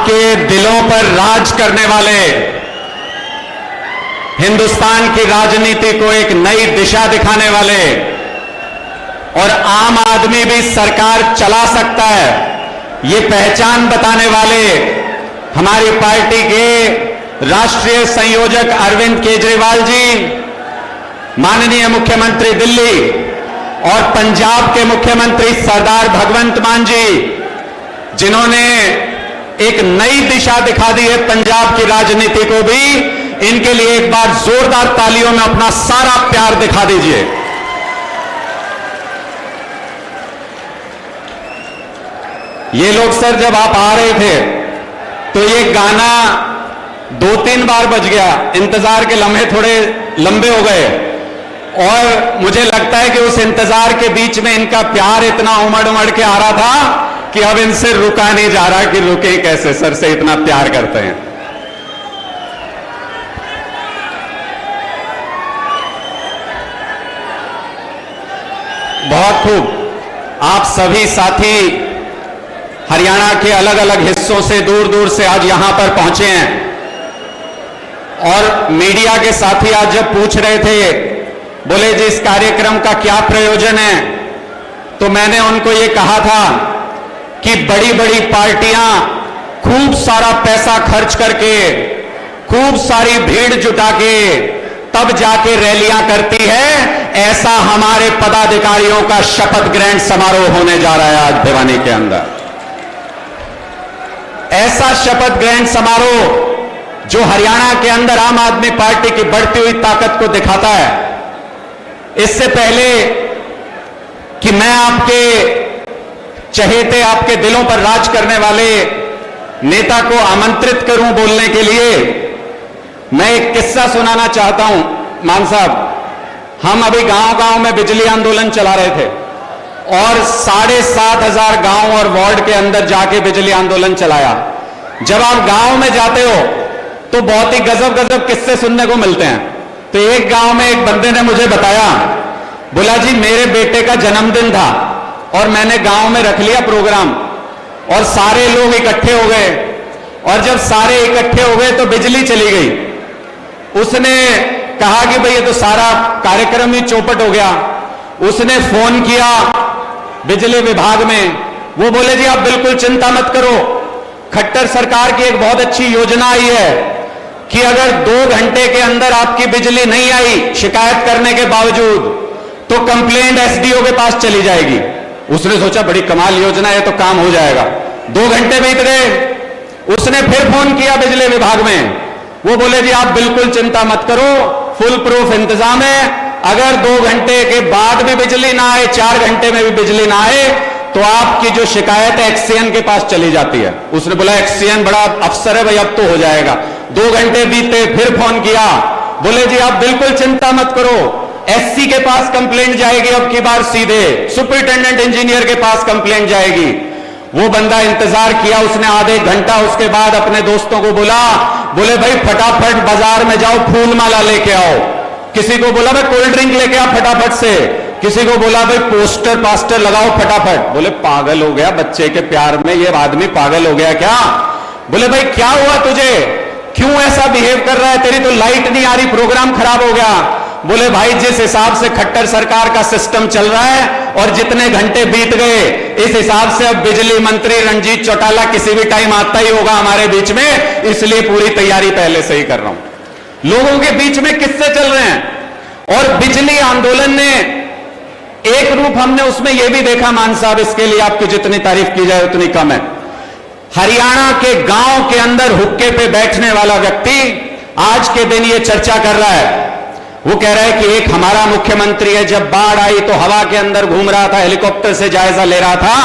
आपके दिलों पर राज करने वाले, हिंदुस्तान की राजनीति को एक नई दिशा दिखाने वाले और आम आदमी भी सरकार चला सकता है, ये पहचान बताने वाले हमारी पार्टी के राष्ट्रीय संयोजक अरविंद केजरीवाल जी, माननीय मुख्यमंत्री दिल्ली और पंजाब के मुख्यमंत्री सरदार भगवंत मान जी, जिन्होंने एक नई दिशा दिखा दी है पंजाब की राजनीति को भी, इनके लिए एक बार जोरदार तालियों में अपना सारा प्यार दिखा दीजिए। ये लोग सर जब आप आ रहे थे तो ये गाना 2-3 बार बज गया, इंतजार के लम्हे थोड़े लंबे हो गए और मुझे लगता है कि उस इंतजार के बीच में इनका प्यार इतना उमड़ उमड़ के आ रहा था कि अब इनसे रुका नहीं जा रहा कि रुके कैसे, सर से इतना प्यार करते हैं। बहुत खूब। आप सभी साथी हरियाणा के अलग अलग हिस्सों से, दूर दूर से आज यहां पर पहुंचे हैं और मीडिया के साथी आज जब पूछ रहे थे, बोले जी इस कार्यक्रम का क्या प्रयोजन है, तो मैंने उनको ये कहा था कि बड़ी बड़ी पार्टियां खूब सारा पैसा खर्च करके, खूब सारी भीड़ जुटा के तब जाके रैलियां करती है, ऐसा हमारे पदाधिकारियों का शपथ ग्रहण समारोह होने जा रहा है आज भिवानी के अंदर। ऐसा शपथ ग्रहण समारोह जो हरियाणा के अंदर आम आदमी पार्टी की बढ़ती हुई ताकत को दिखाता है। इससे पहले कि मैं आपके चहेते, आपके दिलों पर राज करने वाले नेता को आमंत्रित करूं बोलने के लिए, मैं एक किस्सा सुनाना चाहता हूं। मान साहब, हम अभी गांव-गांव में बिजली आंदोलन चला रहे थे और 7,500 गांव और वार्ड के अंदर जाके बिजली आंदोलन चलाया। जब आप गांव में जाते हो तो बहुत ही गजब गजब किस्से सुनने को मिलते हैं। तो एक गांव में एक बंदे ने मुझे बताया, बोला जी मेरे बेटे का जन्मदिन था और मैंने गांव में रख लिया प्रोग्राम और सारे लोग इकट्ठे हो गए और जब सारे इकट्ठे हो गए तो बिजली चली गई। उसने कहा कि भाई ये तो सारा कार्यक्रम ही चौपट हो गया। उसने फोन किया बिजली विभाग में, वो बोले जी आप बिल्कुल चिंता मत करो, खट्टर सरकार की एक बहुत अच्छी योजना आई है कि अगर 2 घंटे के अंदर आपकी बिजली नहीं आई शिकायत करने के बावजूद, तो कंप्लेंट एसडीओ के पास चली जाएगी। उसने सोचा बड़ी कमाल योजना है, तो काम हो जाएगा। 2 घंटे बीत गए। उसने फिर फोन किया बिजली विभाग में, वो बोले जी आप बिल्कुल चिंता मत करो, फुल प्रूफ इंतजाम है, अगर 2 घंटे के बाद भी बिजली ना आए, 4 घंटे में भी बिजली ना आए, तो आपकी जो शिकायत है एक्सीएन के पास चली जाती है। उसने बोला एक्सीएन बड़ा अफसर है भाई, अब तो हो जाएगा। 2 घंटे बीते, फिर फोन किया, बोले जी आप बिल्कुल चिंता मत करो, एससी के पास कंप्लेंट जाएगी, अब की बार सीधे सुपरिटेंडेंट इंजीनियर के पास कंप्लेंट जाएगी। वो बंदा इंतजार किया उसने आधे घंटा, उसके बाद अपने दोस्तों को बोला, बोले भाई फटाफट बाजार में जाओ फूल माला लेके आओ। किसी को बोला भाई कोल्ड ड्रिंक लेके आओ फटाफट से, किसी को बोला भाई पोस्टर पास्टर लगाओ फटाफट। बोले पागल हो गया बच्चे के प्यार में, ये आदमी पागल हो गया क्या? बोले भाई क्या हुआ तुझे, क्यों ऐसा बिहेव कर रहा है, तेरी तो लाइट नहीं आ रही, प्रोग्राम खराब हो गया। बोले भाई जिस हिसाब से खट्टर सरकार का सिस्टम चल रहा है और जितने घंटे बीत गए, इस हिसाब से अब बिजली मंत्री रणजीत चौटाला किसी भी टाइम आता ही होगा हमारे बीच में, इसलिए पूरी तैयारी पहले से ही कर रहा हूं। लोगों के बीच में किस्से चल रहे हैं और बिजली आंदोलन ने एक रूप हमने उसमें यह भी देखा, मान साहब इसके लिए आपकी जितनी तारीफ की जाए उतनी कम है। हरियाणा के गांव के अंदर हुक्के पे बैठने वाला व्यक्ति आज के दिन ये चर्चा कर रहा है, वो कह रहा है कि एक हमारा मुख्यमंत्री है, जब बाढ़ आई तो हवा के अंदर घूम रहा था, हेलीकॉप्टर से जायजा ले रहा था,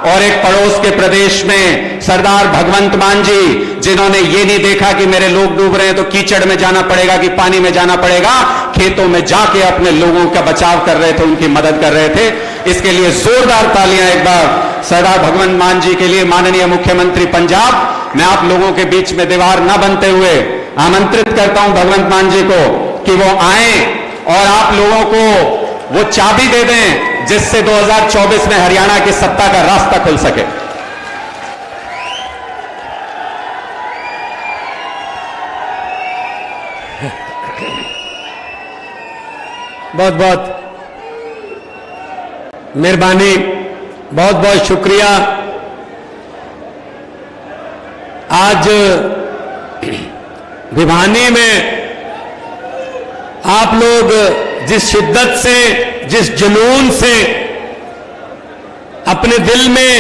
और एक पड़ोस के प्रदेश में सरदार भगवंत मान जी, जिन्होंने ये नहीं देखा कि मेरे लोग डूब रहे हैं तो कीचड़ में जाना पड़ेगा कि पानी में जाना पड़ेगा, खेतों में जाके अपने लोगों का बचाव कर रहे थे, उनकी मदद कर रहे थे। इसके लिए जोरदार तालियां एक बार सरदार भगवंत मान जी के लिए। माननीय मुख्यमंत्री पंजाब, मैं आप लोगों के बीच में दीवार न बनते हुए आमंत्रित करता हूं भगवंत मान जी को कि वो आए और आप लोगों को वो चाबी दे दें जिससे 2024 में हरियाणा की सत्ता का रास्ता खुल सके। बहुत बहुत मेहरबानी, बहुत बहुत शुक्रिया। आज भिवानी में आप लोग जिस शिद्दत से, जिस जुनून से अपने दिल में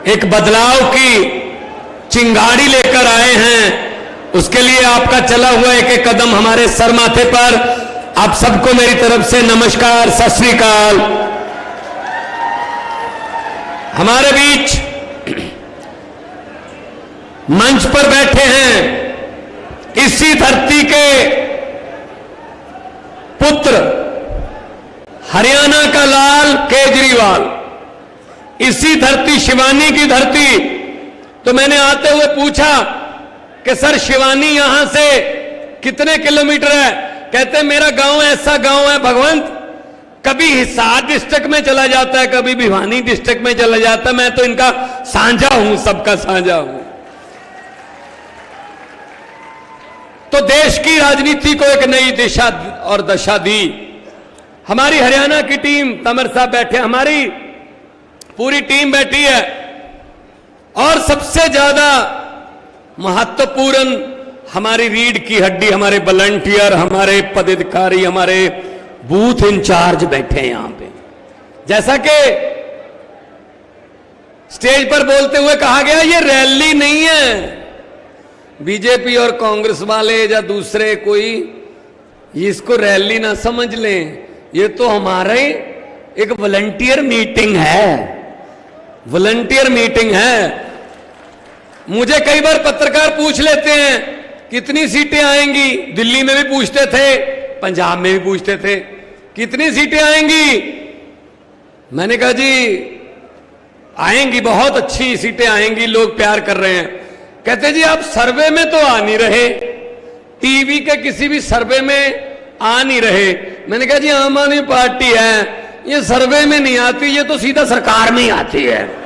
एक बदलाव की चिंगारी लेकर आए हैं, उसके लिए आपका चला हुआ एक एक कदम हमारे सर माथे पर। आप सबको मेरी तरफ से नमस्कार, सत श्री अकाल। हमारे बीच मंच पर बैठे हैं इसी धरती के पुत्र, हरियाणा का लाल केजरीवाल, इसी धरती शिवानी की धरती। तो मैंने आते हुए पूछा कि सर शिवानी यहां से कितने किलोमीटर है? कहते मेरा गांव ऐसा गांव है भगवंत, कभी हिसार डिस्ट्रिक्ट में चला जाता है, कभी भिवानी डिस्ट्रिक्ट में चला जाता है। मैं तो इनका साझा हूं, सबका साझा हूं। तो देश की राजनीति को एक नई दिशा और दशा दी। हमारी हरियाणा की टीम, तंवर साहब बैठे, हमारी पूरी टीम बैठी है। और सबसे ज्यादा महत्वपूर्ण हमारी रीढ़ की हड्डी, हमारे वॉलंटियर, हमारे पदाधिकारी, हमारे बूथ इंचार्ज बैठे हैं यहां पे। जैसा कि स्टेज पर बोलते हुए कहा गया, ये रैली नहीं है बीजेपी और कांग्रेस वाले या दूसरे कोई, इसको रैली ना समझ लें। ये तो हमारे एक वॉलंटियर मीटिंग है, वॉलंटियर मीटिंग है। मुझे कई बार पत्रकार पूछ लेते हैं कितनी सीटें आएंगी, दिल्ली में भी पूछते थे, पंजाब में भी पूछते थे कितनी सीटें आएंगी। मैंने कहा जी आएंगी, बहुत अच्छी सीटें आएंगी, लोग प्यार कर रहे हैं। कहते जी आप सर्वे में तो आ नहीं रहे, टीवी के किसी भी सर्वे में आ नहीं रहे। मैंने कहा जी आम आदमी पार्टी है, ये सर्वे में नहीं आती, ये तो सीधा सरकार में ही आती है।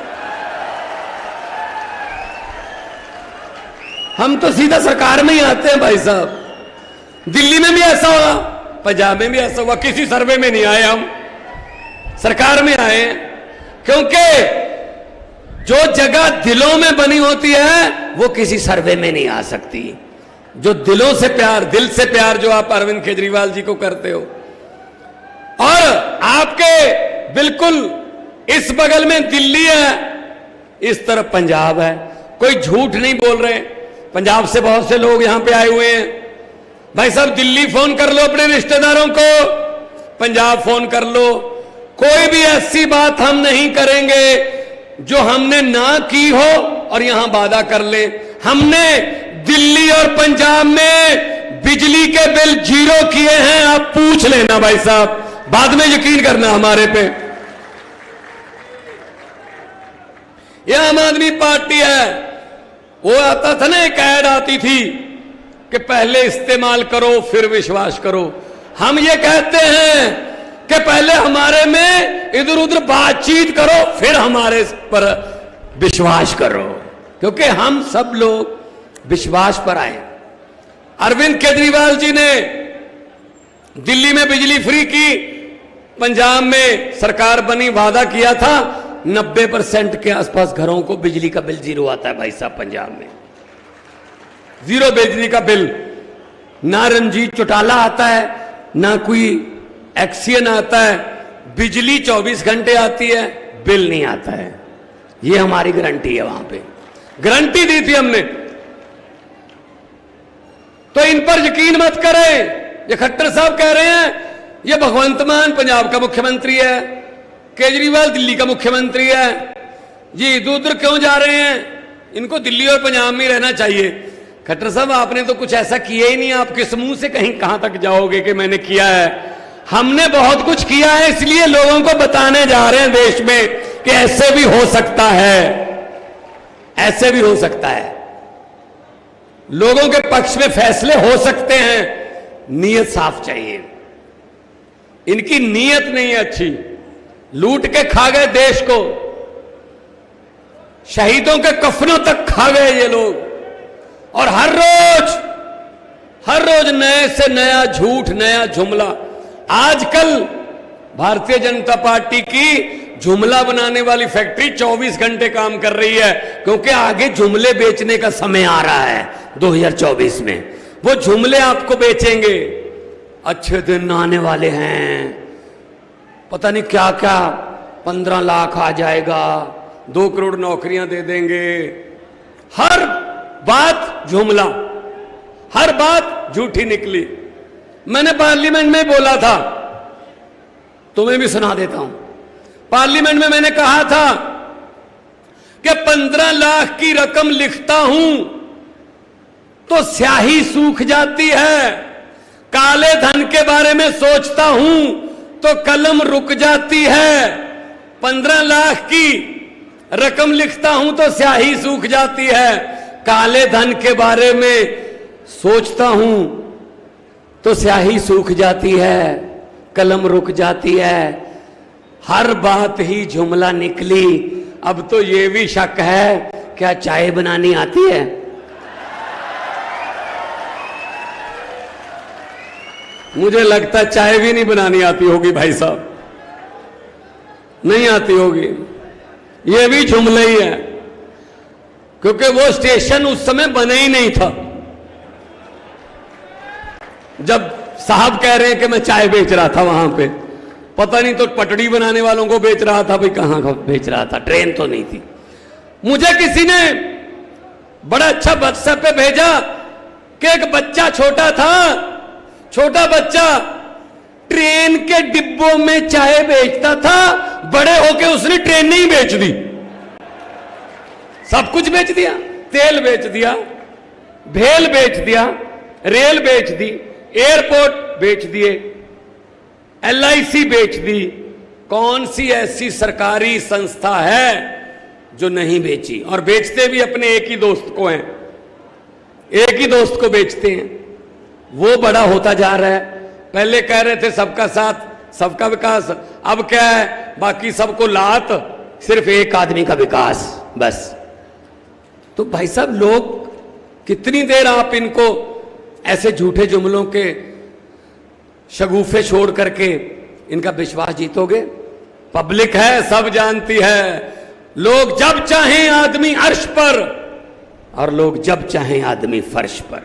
हम तो सीधा सरकार में ही आते हैं भाई साहब। दिल्ली में भी ऐसा हुआ, पंजाब में भी ऐसा हुआ, किसी सर्वे में नहीं आए, हम सरकार में आए। क्योंकि जो जगह दिलों में बनी होती है वो किसी सर्वे में नहीं आ सकती। जो दिलों से प्यार, दिल से प्यार जो आप अरविंद केजरीवाल जी को करते हो, और आपके बिल्कुल इस बगल में दिल्ली है, इस तरफ पंजाब है। कोई झूठ नहीं बोल रहे, पंजाब से बहुत से लोग यहां पे आए हुए हैं। भाई साहब दिल्ली फोन कर लो अपने रिश्तेदारों को, पंजाब फोन कर लो। कोई भी ऐसी बात हम नहीं करेंगे जो हमने ना की हो और यहां वादा कर ले। हमने दिल्ली और पंजाब में बिजली के बिल 0 किए हैं, आप पूछ लेना भाई साहब, बाद में यकीन करना हमारे पे। यह आम आदमी पार्टी है। वो आता था ना, एक ऐड आती थी कि पहले इस्तेमाल करो फिर विश्वास करो। हम ये कहते हैं कि पहले हमारे में इधर उधर बातचीत करो फिर हमारे पर विश्वास करो, क्योंकि हम सब लोग विश्वास पर आए। अरविंद केजरीवाल जी ने दिल्ली में बिजली फ्री की, पंजाब में सरकार बनी, वादा किया था 90% के आसपास घरों को बिजली का बिल 0 आता है भाई साहब। पंजाब में 0 बिजली का बिल, ना रंजीत चौटाला आता है, ना कोई एक्सियन आता है, बिजली 24 घंटे आती है, बिल नहीं आता है। ये हमारी गारंटी है, वहां पे गारंटी दी थी हमने। तो इन पर यकीन मत करें। ये खट्टर साहब कह रहे हैं ये भगवंत मान पंजाब का मुख्यमंत्री है, केजरीवाल दिल्ली का मुख्यमंत्री है, ये इधर उधर क्यों जा रहे हैं, इनको दिल्ली और पंजाब में रहना चाहिए। खट्टर साहब आपने तो कुछ ऐसा किया ही नहीं, आप किस मुंह से कहीं कहां तक जाओगे कि मैंने किया है। हमने बहुत कुछ किया है, इसलिए लोगों को बताने जा रहे हैं देश में कि ऐसे भी हो सकता है, ऐसे भी हो सकता है। लोगों के पक्ष में फैसले हो सकते हैं। नीयत साफ चाहिए। इनकी नीयत नहीं है अच्छी, लूट के खा गए देश को, शहीदों के कफनों तक खा गए ये लोग। और हर रोज नए से नया झूठ, नया जुमला। आजकल भारतीय जनता पार्टी की जुमला बनाने वाली फैक्ट्री 24 घंटे काम कर रही है, क्योंकि आगे जुमले बेचने का समय आ रहा है 2024 में। वो जुमले आपको बेचेंगे। अच्छे दिन आने वाले हैं, पता नहीं क्या क्या, 15 लाख आ जाएगा, 2 करोड़ नौकरियां दे देंगे। हर बात जुमला, हर बात झूठी निकली। मैंने पार्लियामेंट में बोला था, तुम्हें भी सुना देता हूं। पार्लियामेंट में मैंने कहा था कि 15 लाख की रकम लिखता हूं तो स्याही सूख जाती है, काले धन के बारे में सोचता हूं तो कलम रुक जाती है। 15 लाख की रकम लिखता हूं तो स्याही सूख जाती है, काले धन के बारे में सोचता हूं तो स्याही सूख जाती है, कलम रुक जाती है। हर बात ही जुमला निकली। अब तो यह भी शक है, क्या चाय बनानी आती है? मुझे लगता चाय भी नहीं बनानी आती होगी भाई साहब, नहीं आती होगी। यह भी जुमला ही है, क्योंकि वो स्टेशन उस समय बना ही नहीं था जब साहब कह रहे हैं कि मैं चाय बेच रहा था वहां पे। पता नहीं तो पटड़ी बनाने वालों को बेच रहा था, भाई कहां का बेच रहा था, ट्रेन तो नहीं थी। मुझे किसी ने बड़ा अच्छा व्हाट्सएप पे भेजा कि एक बच्चा छोटा बच्चा ट्रेन के डिब्बों में चाय बेचता था, बड़े होके उसने ट्रेन ही बेच दी। सब कुछ बेच दिया, तेल बेच दिया, भेल बेच दिया, रेल बेच दी, एयरपोर्ट बेच दिए, LIC बेच दी। कौन सी ऐसी सरकारी संस्था है जो नहीं बेची? और बेचते भी अपने एक ही दोस्त को हैं, एक ही दोस्त को बेचते हैं। वो बड़ा होता जा रहा है। पहले कह रहे थे सबका साथ सबका विकास, अब क्या है, बाकी सबको लात, सिर्फ एक आदमी का विकास बस। तो भाई साहब, लोग कितनी देर आप इनको ऐसे झूठे जुमलों के शगुफे छोड़ करके इनका विश्वास जीतोगे? पब्लिक है, सब जानती है। लोग जब चाहें आदमी अर्श पर और लोग जब चाहें आदमी फर्श पर।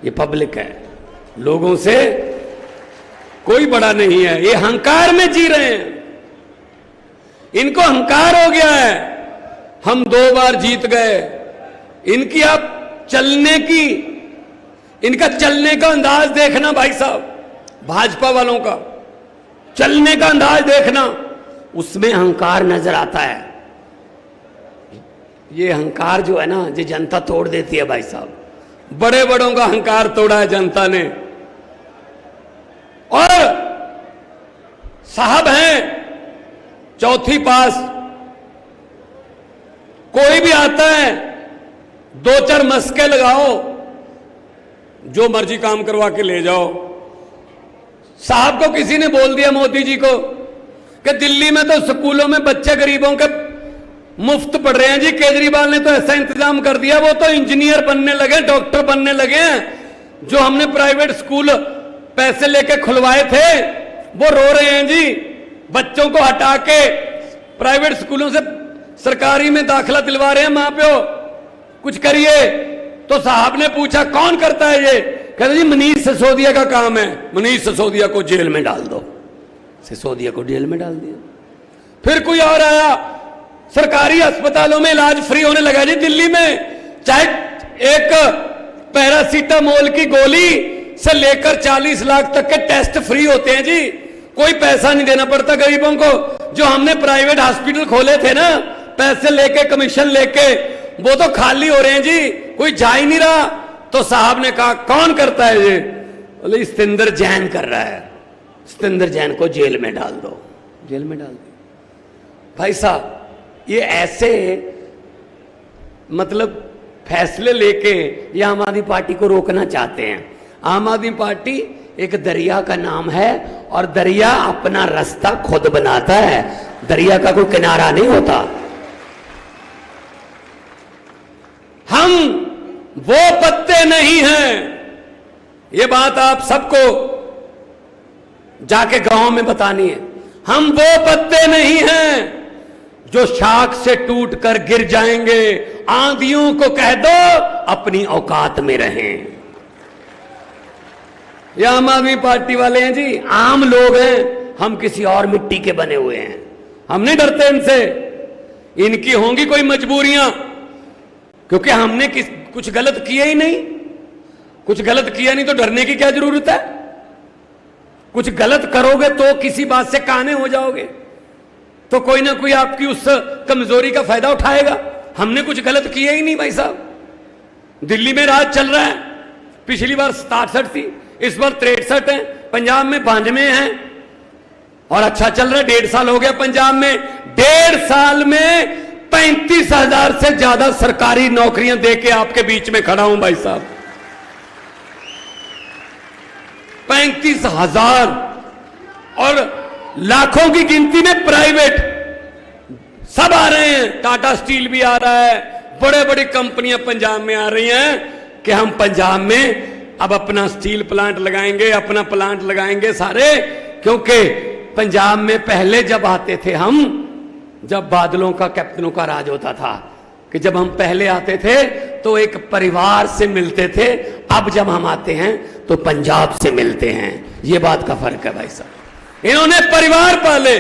ये पब्लिक है, लोगों से कोई बड़ा नहीं है। ये अहंकार में जी रहे हैं, इनको अहंकार हो गया है। हम 2 बार जीत गए। इनकी आप चलने की, इनका चलने का अंदाज देखना भाई साहब, भाजपा वालों का चलने का अंदाज देखना, उसमें अहंकार नजर आता है। ये अहंकार जो है ना, ये जनता तोड़ देती है भाई साहब। बड़े बड़ों का अहंकार तोड़ा है जनता ने। और साहब हैं 4थी पास, कोई भी आता है 2-4 मस्के लगाओ, जो मर्जी काम करवा के ले जाओ। साहब को किसी ने बोल दिया, मोदी जी को, कि दिल्ली में तो स्कूलों में बच्चे गरीबों के मुफ्त पढ़ रहे हैं जी। केजरीवाल ने तो ऐसा इंतजाम कर दिया, वो तो इंजीनियर बनने लगे, डॉक्टर बनने लगे हैं। जो हमने प्राइवेट स्कूल पैसे लेके खुलवाए थे वो रो रहे हैं जी। बच्चों को हटा के प्राइवेट स्कूलों से सरकारी में दाखिला दिलवा रहे हैं मां प्यो, कुछ करिए। तो साहब ने पूछा कौन करता है ये? कहते जी मनीष सिसोदिया का काम है। मनीष सिसोदिया को जेल में डाल दो। सिसोदिया को जेल में डाल दिया। फिर कोई और आया, सरकारी अस्पतालों में इलाज फ्री होने लगा जी दिल्ली में। चाहे एक पैरासीटामोल की गोली से लेकर 40 लाख तक के टेस्ट फ्री होते हैं जी। कोई पैसा नहीं देना पड़ता गरीबों को। जो हमने प्राइवेट हॉस्पिटल खोले थे ना, पैसे लेके, कमीशन लेके, वो तो खाली हो रहे हैं जी, कोई जा ही नहीं रहा। तो साहब ने कहा कौन करता है ये? बोले सतेंद्र जैन कर रहा है। सतेंद्र जैन को जेल में डाल दो। जेल में डाल दो। भाई साहब, ये ऐसे मतलब फैसले लेके ये आम आदमी पार्टी को रोकना चाहते हैं। आम आदमी पार्टी एक दरिया का नाम है और दरिया अपना रास्ता खुद बनाता है, दरिया का कोई किनारा नहीं होता। हम वो पत्ते नहीं हैं ये बात आप सबको जाके गांव में बतानी है। हम वो पत्ते नहीं हैं जो शाख से टूटकर गिर जाएंगे। आंधियों को कह दो अपनी औकात में रहें। ये आम आदमी पार्टी वाले हैं जी, आम लोग हैं, हम किसी और मिट्टी के बने हुए हैं, हम नहीं डरते इनसे। इनकी होंगी कोई मजबूरियां, क्योंकि हमने कुछ गलत किया ही नहीं। कुछ गलत किया नहीं तो डरने की क्या जरूरत है। कुछ गलत करोगे तो किसी बात से काने हो जाओगे, तो कोई ना कोई आपकी उस कमजोरी का फायदा उठाएगा। हमने कुछ गलत किया ही नहीं भाई साहब। दिल्ली में राज चल रहा है, पिछली बार 67 थी, इस बार 63 है, पंजाब में 92 है और अच्छा चल रहा है। 1.5 साल हो गया पंजाब में, 1.5 साल में 35,000 से ज्यादा सरकारी नौकरियां देके आपके बीच में खड़ा हूं भाई साहब। 35,000 और लाखों की गिनती में प्राइवेट सब आ रहे हैं। टाटा स्टील भी आ रहा है, बड़े बड़ी कंपनियां पंजाब में आ रही हैं कि हम पंजाब में अब अपना स्टील प्लांट लगाएंगे, अपना प्लांट लगाएंगे सारे। क्योंकि पंजाब में पहले जब आते थे हम, जब बादलों का कैप्टनों का राज होता था, कि जब हम पहले आते थे तो एक परिवार से मिलते थे, अब जब हम आते हैं तो पंजाब से मिलते हैं। ये बात का फर्क है भाई साहब। इन्होंने परिवार पाले,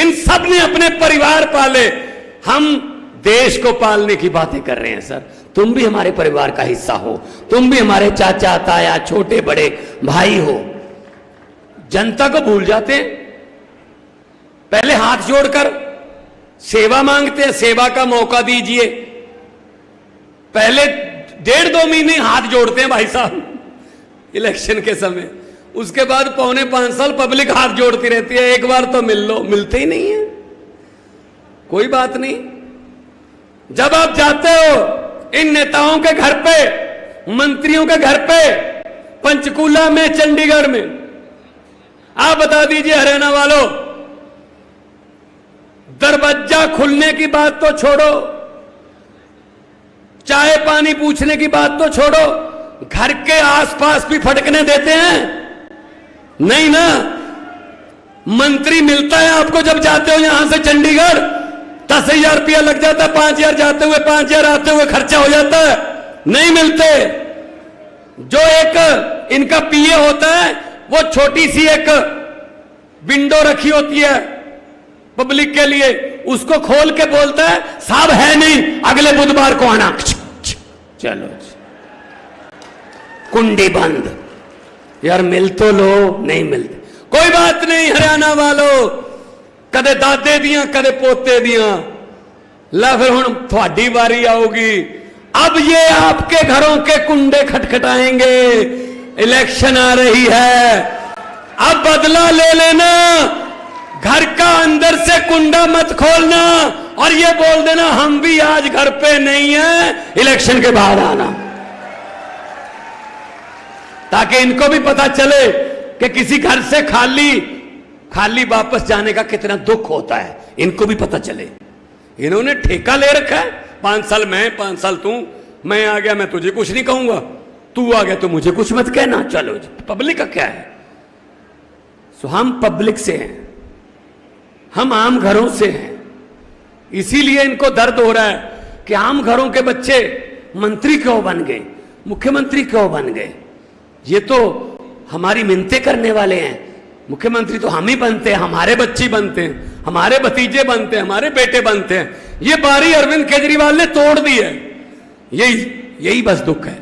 इन सब ने अपने परिवार पाले। हम देश को पालने की बातें कर रहे हैं सर। तुम भी हमारे परिवार का हिस्सा हो, तुम भी हमारे चाचा ताया छोटे बड़े भाई हो। जनता को भूल जाते हैं, पहले हाथ जोड़कर सेवा मांगते हैं, सेवा का मौका दीजिए। पहले 1.5-2 महीने हाथ जोड़ते हैं भाई साहब इलेक्शन के समय, उसके बाद 4.25 साल पब्लिक हाथ जोड़ती रहती है, एक बार तो मिल लो, मिलते ही नहीं है। कोई बात नहीं, जब आप जाते हो इन नेताओं के घर पे, मंत्रियों के घर पे, पंचकूला में, चंडीगढ़ में, आप बता दीजिए हरियाणा वालों, दरवाजा खुलने की बात तो छोड़ो, चाय पानी पूछने की बात तो छोड़ो, घर के आसपास भी फटकने देते हैं? नहीं ना। मंत्री मिलता है आपको जब जाते हो यहां से चंडीगढ़, 10,000 रुपया लग जाता है, 5,000 जाते हुए, 5,000 आते हुए खर्चा हो जाता है। नहीं मिलते। जो एक इनका पीए होता है, वो छोटी सी एक विंडो रखी होती है पब्लिक के लिए, उसको खोल के बोलता है साहब है नहीं, अगले बुधवार को आना। चलो कुंडी बंद। यार मिल तो लो, नहीं मिलते। कोई बात नहीं हरियाणा वालों, कदे दादे दियां कदे पोते दियां, ला फिर हुण थोड़ी बारी आऊगी। अब ये आपके घरों के कुंडे खटखटाएंगे। इलेक्शन आ रही है, अब बदला ले लेना। घर का अंदर से कुंडा मत खोलना और ये बोल देना हम भी आज घर पे नहीं है, इलेक्शन के बाद आना, ताकि इनको भी पता चले कि किसी घर से खाली वापस जाने का कितना दुख होता है। इनको भी पता चले। इन्होंने ठेका ले रखा है, 5 साल मैं, 5 साल तू, मैं आ गया मैं तुझे कुछ नहीं कहूंगा, तू आ गया तो मुझे कुछ मत कहना। चलो पब्लिक का क्या है। सो हम पब्लिक से हैं, हम आम घरों से हैं, इसीलिए इनको दर्द हो रहा है कि आम घरों के बच्चे मंत्री क्यों बन गए, मुख्यमंत्री क्यों बन गए। ये तो हमारी मिन्नतें करने वाले हैं। मुख्यमंत्री तो हम ही बनते हैं, हमारे बच्चे बनते हैं, हमारे भतीजे बनते हैं, हमारे बेटे बनते हैं। ये बारी अरविंद केजरीवाल ने तोड़ दी है। यही बस दुख है।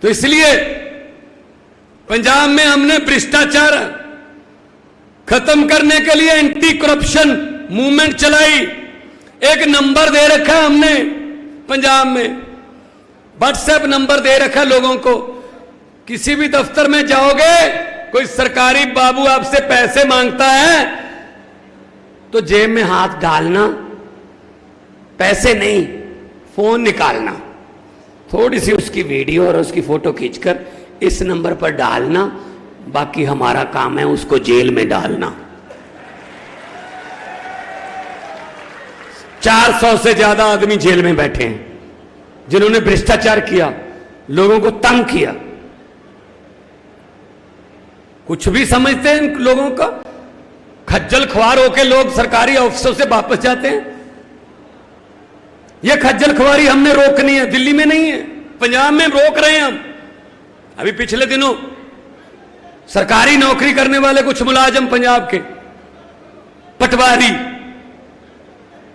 तो इसलिए पंजाब में हमने भ्रष्टाचार खत्म करने के लिए एंटी करप्शन मूवमेंट चलाई। एक नंबर दे रखा है हमने पंजाब में, व्हाट्सएप नंबर दे रखा लोगों को। किसी भी दफ्तर में जाओगे, कोई सरकारी बाबू आपसे पैसे मांगता है तो जेब में हाथ डालना, पैसे नहीं, फोन निकालना, थोड़ी सी उसकी वीडियो और उसकी फोटो खींचकर इस नंबर पर डालना। बाकी हमारा काम है उसको जेल में डालना। 400 से ज्यादा आदमी जेल में बैठे हैं जिन्होंने भ्रष्टाचार किया, लोगों को तंग किया। कुछ भी समझते हैं इन लोगों का। खज्जल खुआर होके लोग सरकारी ऑफिसों से वापस जाते हैं। यह खज्जल खुआरी हमने रोकनी है, दिल्ली में नहीं है, पंजाब में रोक रहे हैं हम। अभी पिछले दिनों सरकारी नौकरी करने वाले कुछ मुलाजिम पंजाब के पटवारी,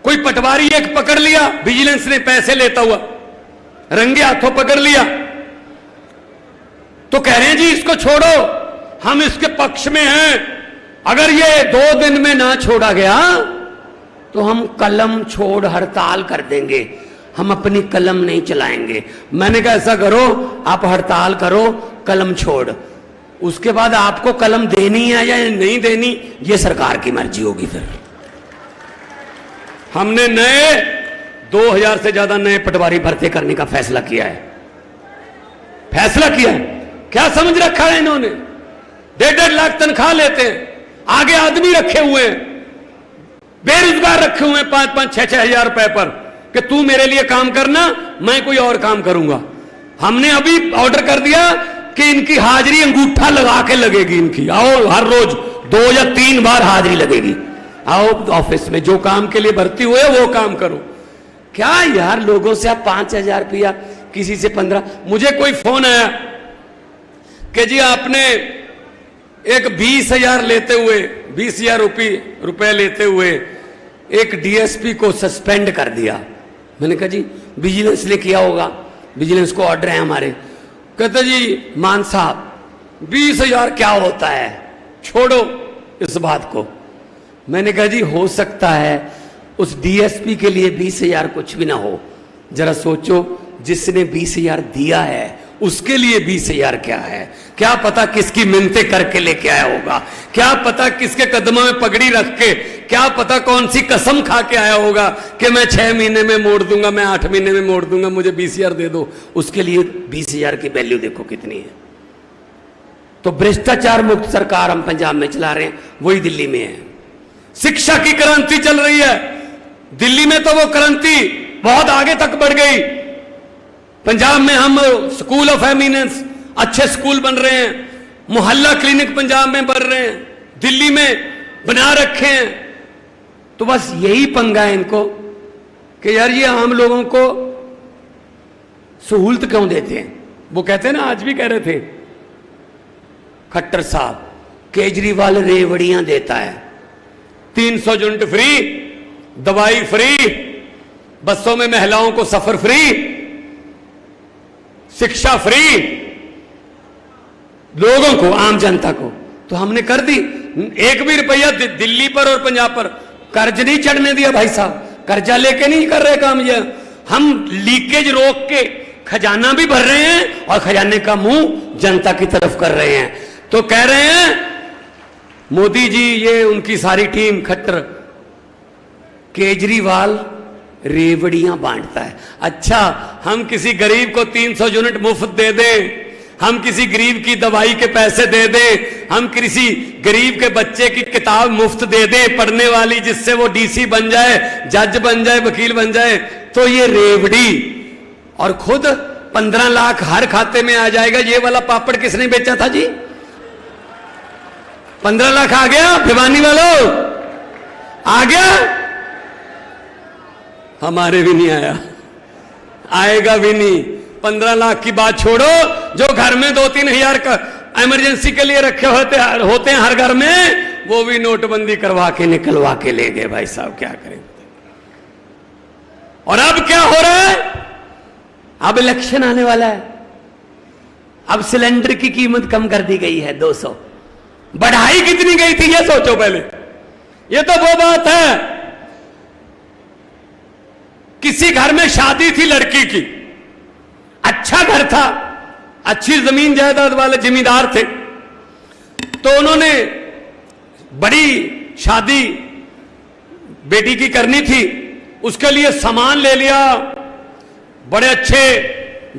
कोई पटवारी एक पकड़ लिया, विजिलेंस ने पैसे लेता हुआ रंगे हाथों पकड़ लिया, तो कह रहे हैं जी इसको छोड़ो, हम इसके पक्ष में हैं। अगर ये 2 दिन में ना छोड़ा गया तो हम कलम छोड़ हड़ताल कर देंगे, हम अपनी कलम नहीं चलाएंगे। मैंने कहा ऐसा करो, आप हड़ताल करो, कलम छोड़, उसके बाद आपको कलम देनी है या नहीं देनी ये सरकार की मर्जी होगी। फिर हमने नए 2000 से ज्यादा नए पटवारी भर्ती करने का फैसला किया है। फैसला किया है, क्या समझ रखा है इन्होंने? 1.5 लाख तनख्वाह लेते हैं, आगे आदमी रखे हुए हैं, बेरोजगार रखे हुए हैं 5-5, 6-6 हजार रुपए पर कि तू मेरे लिए काम करना, मैं कोई और काम करूंगा। हमने अभी ऑर्डर कर दिया कि इनकी हाजिरी अंगूठा लगा के लगेगी। इनकी आओ, हर रोज 2 या 3 बार हाजिरी लगेगी। आओ ऑफिस में, जो काम के लिए भर्ती हुए वो काम करो। क्या यार, लोगों से आप 5,000 रुपया, किसी से 15। मुझे कोई फोन आया कि जी आपने एक 20,000 लेते हुए, 20,000 रुपए लेते हुए एक डीएसपी को सस्पेंड कर दिया। मैंने कहा जी विजिलेंस ने किया होगा, विजिलेंस को ऑर्डर है हमारे। कहते जी मान साहब 20,000 क्या होता है, छोड़ो इस बात को। मैंने कहा जी हो सकता है उस डीएसपी के लिए 20,000 कुछ भी ना हो। जरा सोचो, जिसने 20,000 दिया है उसके लिए 20,000 क्या है? क्या पता किसकी मिन्नतें करके लेके आया होगा, क्या पता किसके कदमों में पगड़ी रख के, क्या पता कौन सी कसम खा के आया होगा कि मैं 6 महीने में मोड़ दूंगा, मैं 8 महीने में मोड़ दूंगा, मुझे 20,000 दे दो। उसके लिए 20,000 की वैल्यू देखो कितनी है। तो भ्रष्टाचार मुक्त सरकार हम पंजाब में चला रहे हैं, वही दिल्ली में है। शिक्षा की क्रांति चल रही है दिल्ली में, तो वो क्रांति बहुत आगे तक बढ़ गई। पंजाब में हम स्कूल ऑफ एमिनेंस, अच्छे स्कूल बन रहे हैं, मोहल्ला क्लिनिक पंजाब में बन रहे हैं, दिल्ली में बना रखे हैं। तो बस यही पंगा है इनको कि यार ये आम लोगों को सहूलत क्यों देते हैं। वो कहते हैं ना, आज भी कह रहे थे खट्टर साहब, केजरीवाल रेवड़ियां देता है, 300 यूनिट फ्री, दवाई फ्री, बसों में महिलाओं को सफर फ्री, शिक्षा फ्री, लोगों को, आम जनता को। तो हमने कर दी। 1 भी रुपया दिल्ली पर और पंजाब पर कर्ज नहीं चढ़ने दिया भाई साहब। कर्जा लेके नहीं कर रहे काम। ये हम लीकेज रोक के खजाना भी भर रहे हैं और खजाने का मुंह जनता की तरफ कर रहे हैं। तो कह रहे हैं मोदी जी, ये उनकी सारी टीम खट्टर, केजरीवाल रेवड़ियां बांटता है। अच्छा, हम किसी गरीब को 300 यूनिट मुफ्त दे दें, हम किसी गरीब की दवाई के पैसे दे दें, हम किसी गरीब के बच्चे की किताब मुफ्त दे दें पढ़ने वाली, जिससे वो डीसी बन जाए, जज बन जाए, वकील बन जाए, तो ये रेवड़ी, और खुद 15 लाख हर खाते में आ जाएगा। ये वाला पापड़ किसने बेचा था जी? 15 लाख आ गया भिवानी वालों, आ गया? हमारे भी नहीं आया, आएगा भी नहीं। 15 लाख की बात छोड़ो, जो घर में 2-3 हजार का इमरजेंसी के लिए रखे होते हैं हर घर में, वो भी नोटबंदी करवा के निकलवा के ले गए। भाई साहब क्या करें। और अब क्या हो रहा है? अब इलेक्शन आने वाला है, अब सिलेंडर की कीमत कम कर दी गई है 200। बढ़ाई कितनी गई थी ये सोचो पहले। ये तो वो बात है, किसी घर में शादी थी लड़की की, अच्छा घर था, अच्छी जमीन जायदाद वाले जिम्मेदार थे, तो उन्होंने बड़ी शादी बेटी की करनी थी, उसके लिए सामान ले लिया, बड़े अच्छे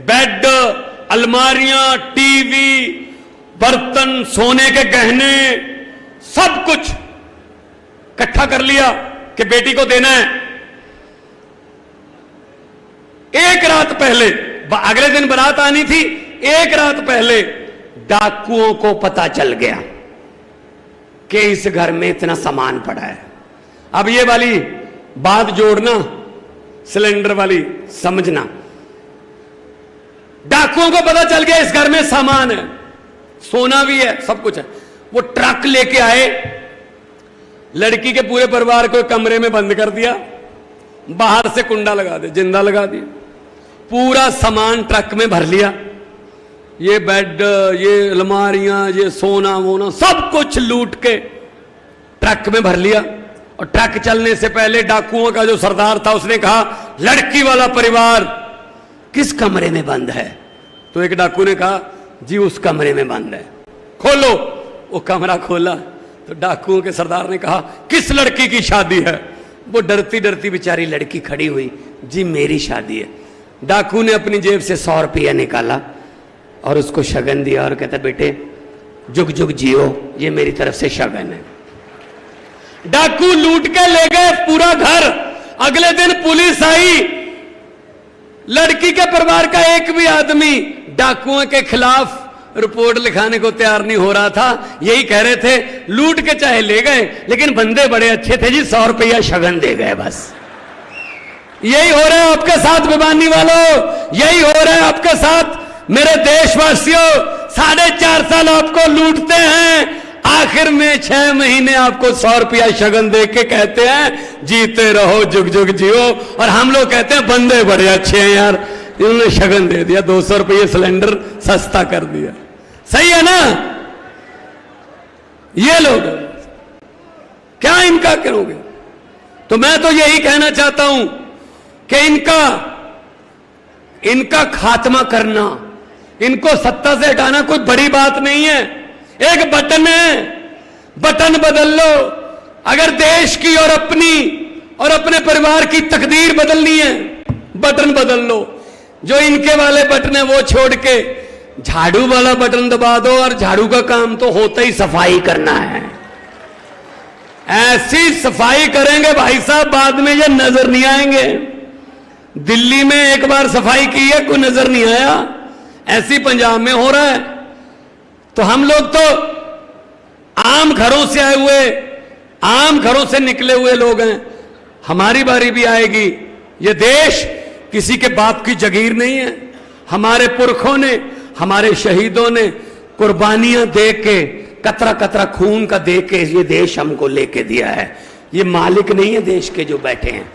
बेड, अलमारियां, टीवी, बर्तन, सोने के गहने, सब कुछ इकट्ठा कर लिया कि बेटी को देना है। एक रात पहले, अगले दिन बारात आनी थी, एक रात पहले डाकुओं को पता चल गया कि इस घर में इतना सामान पड़ा है। अब ये वाली बात जोड़ना, सिलेंडर वाली समझना, डाकुओं को पता चल गया इस घर में सामान है, सोना भी है, सब कुछ है। वो ट्रक लेके आए, लड़की के पूरे परिवार को कमरे में बंद कर दिया, बाहर से कुंडा लगा दे, जिंदा लगा दिया, पूरा सामान ट्रक में भर लिया। ये बेड, ये अलमारियां, ये सोना वोना सब कुछ लूट के ट्रक में भर लिया। और ट्रक चलने से पहले डाकुओं का जो सरदार था उसने कहा, लड़की वाला परिवार किस कमरे में बंद है? तो एक डाकू ने कहा, जी उस कमरे में बंद है, खोलो। वो कमरा खोला तो डाकुओं के सरदार ने कहा, किस लड़की की शादी है? वो डरती डरती बेचारी लड़की खड़ी हुई, जी मेरी शादी है। डाकू ने अपनी जेब से 100 रुपया निकाला और उसको शगन दिया और कहता, बेटे जुग जुग जियो, ये मेरी तरफ से शगन है। डाकू लूट के ले गए पूरा घर। अगले दिन पुलिस आई, लड़की के परिवार का एक भी आदमी डाकुओं के खिलाफ रिपोर्ट लिखाने को तैयार नहीं हो रहा था। यही कह रहे थे, लूट के चाहे ले गए लेकिन बंदे बड़े अच्छे थे जी, 100 रुपया शगन दे गए बस। यही हो रहा है आपके साथ भिवानी वालों, यही हो रहा है आपके साथ मेरे देशवासियों। 4.5 साल आपको लूटते हैं, आखिर में 6 महीने आपको 100 रुपया शगन दे के कहते हैं जीते रहो, जुग जुग जियो। और हम लोग कहते हैं बंदे बड़े अच्छे हैं यार, इन्होंने शगन दे दिया, 200 रुपये सिलेंडर सस्ता कर दिया। सही है ना? ये लोग क्या इनका करोगे? तो मैं तो यही कहना चाहता हूं कि इनका खात्मा करना, इनको सत्ता से हटाना कोई बड़ी बात नहीं है। एक बटन है, बटन बदल लो। अगर देश की और अपने परिवार की तकदीर बदलनी है, बटन बदल लो। जो इनके वाले बटन है वो छोड़ के झाड़ू वाला बटन दबा दो, और झाड़ू का काम तो होता ही सफाई करना है। ऐसी सफाई करेंगे भाई साहब, बाद में ये नजर नहीं आएंगे। दिल्ली में एक बार सफाई की है, कोई नजर नहीं आया, ऐसी पंजाब में हो रहा है। तो हम लोग तो आम घरों से आए हुए, आम घरों से निकले हुए लोग हैं, हमारी बारी भी आएगी। ये देश किसी के बाप की जगीर नहीं है। हमारे पुरखों ने, हमारे शहीदों ने कुर्बानियां दे के, कतरा कतरा खून का दे के ये देश हमको लेके दिया है। ये मालिक नहीं है देश के जो बैठे हैं,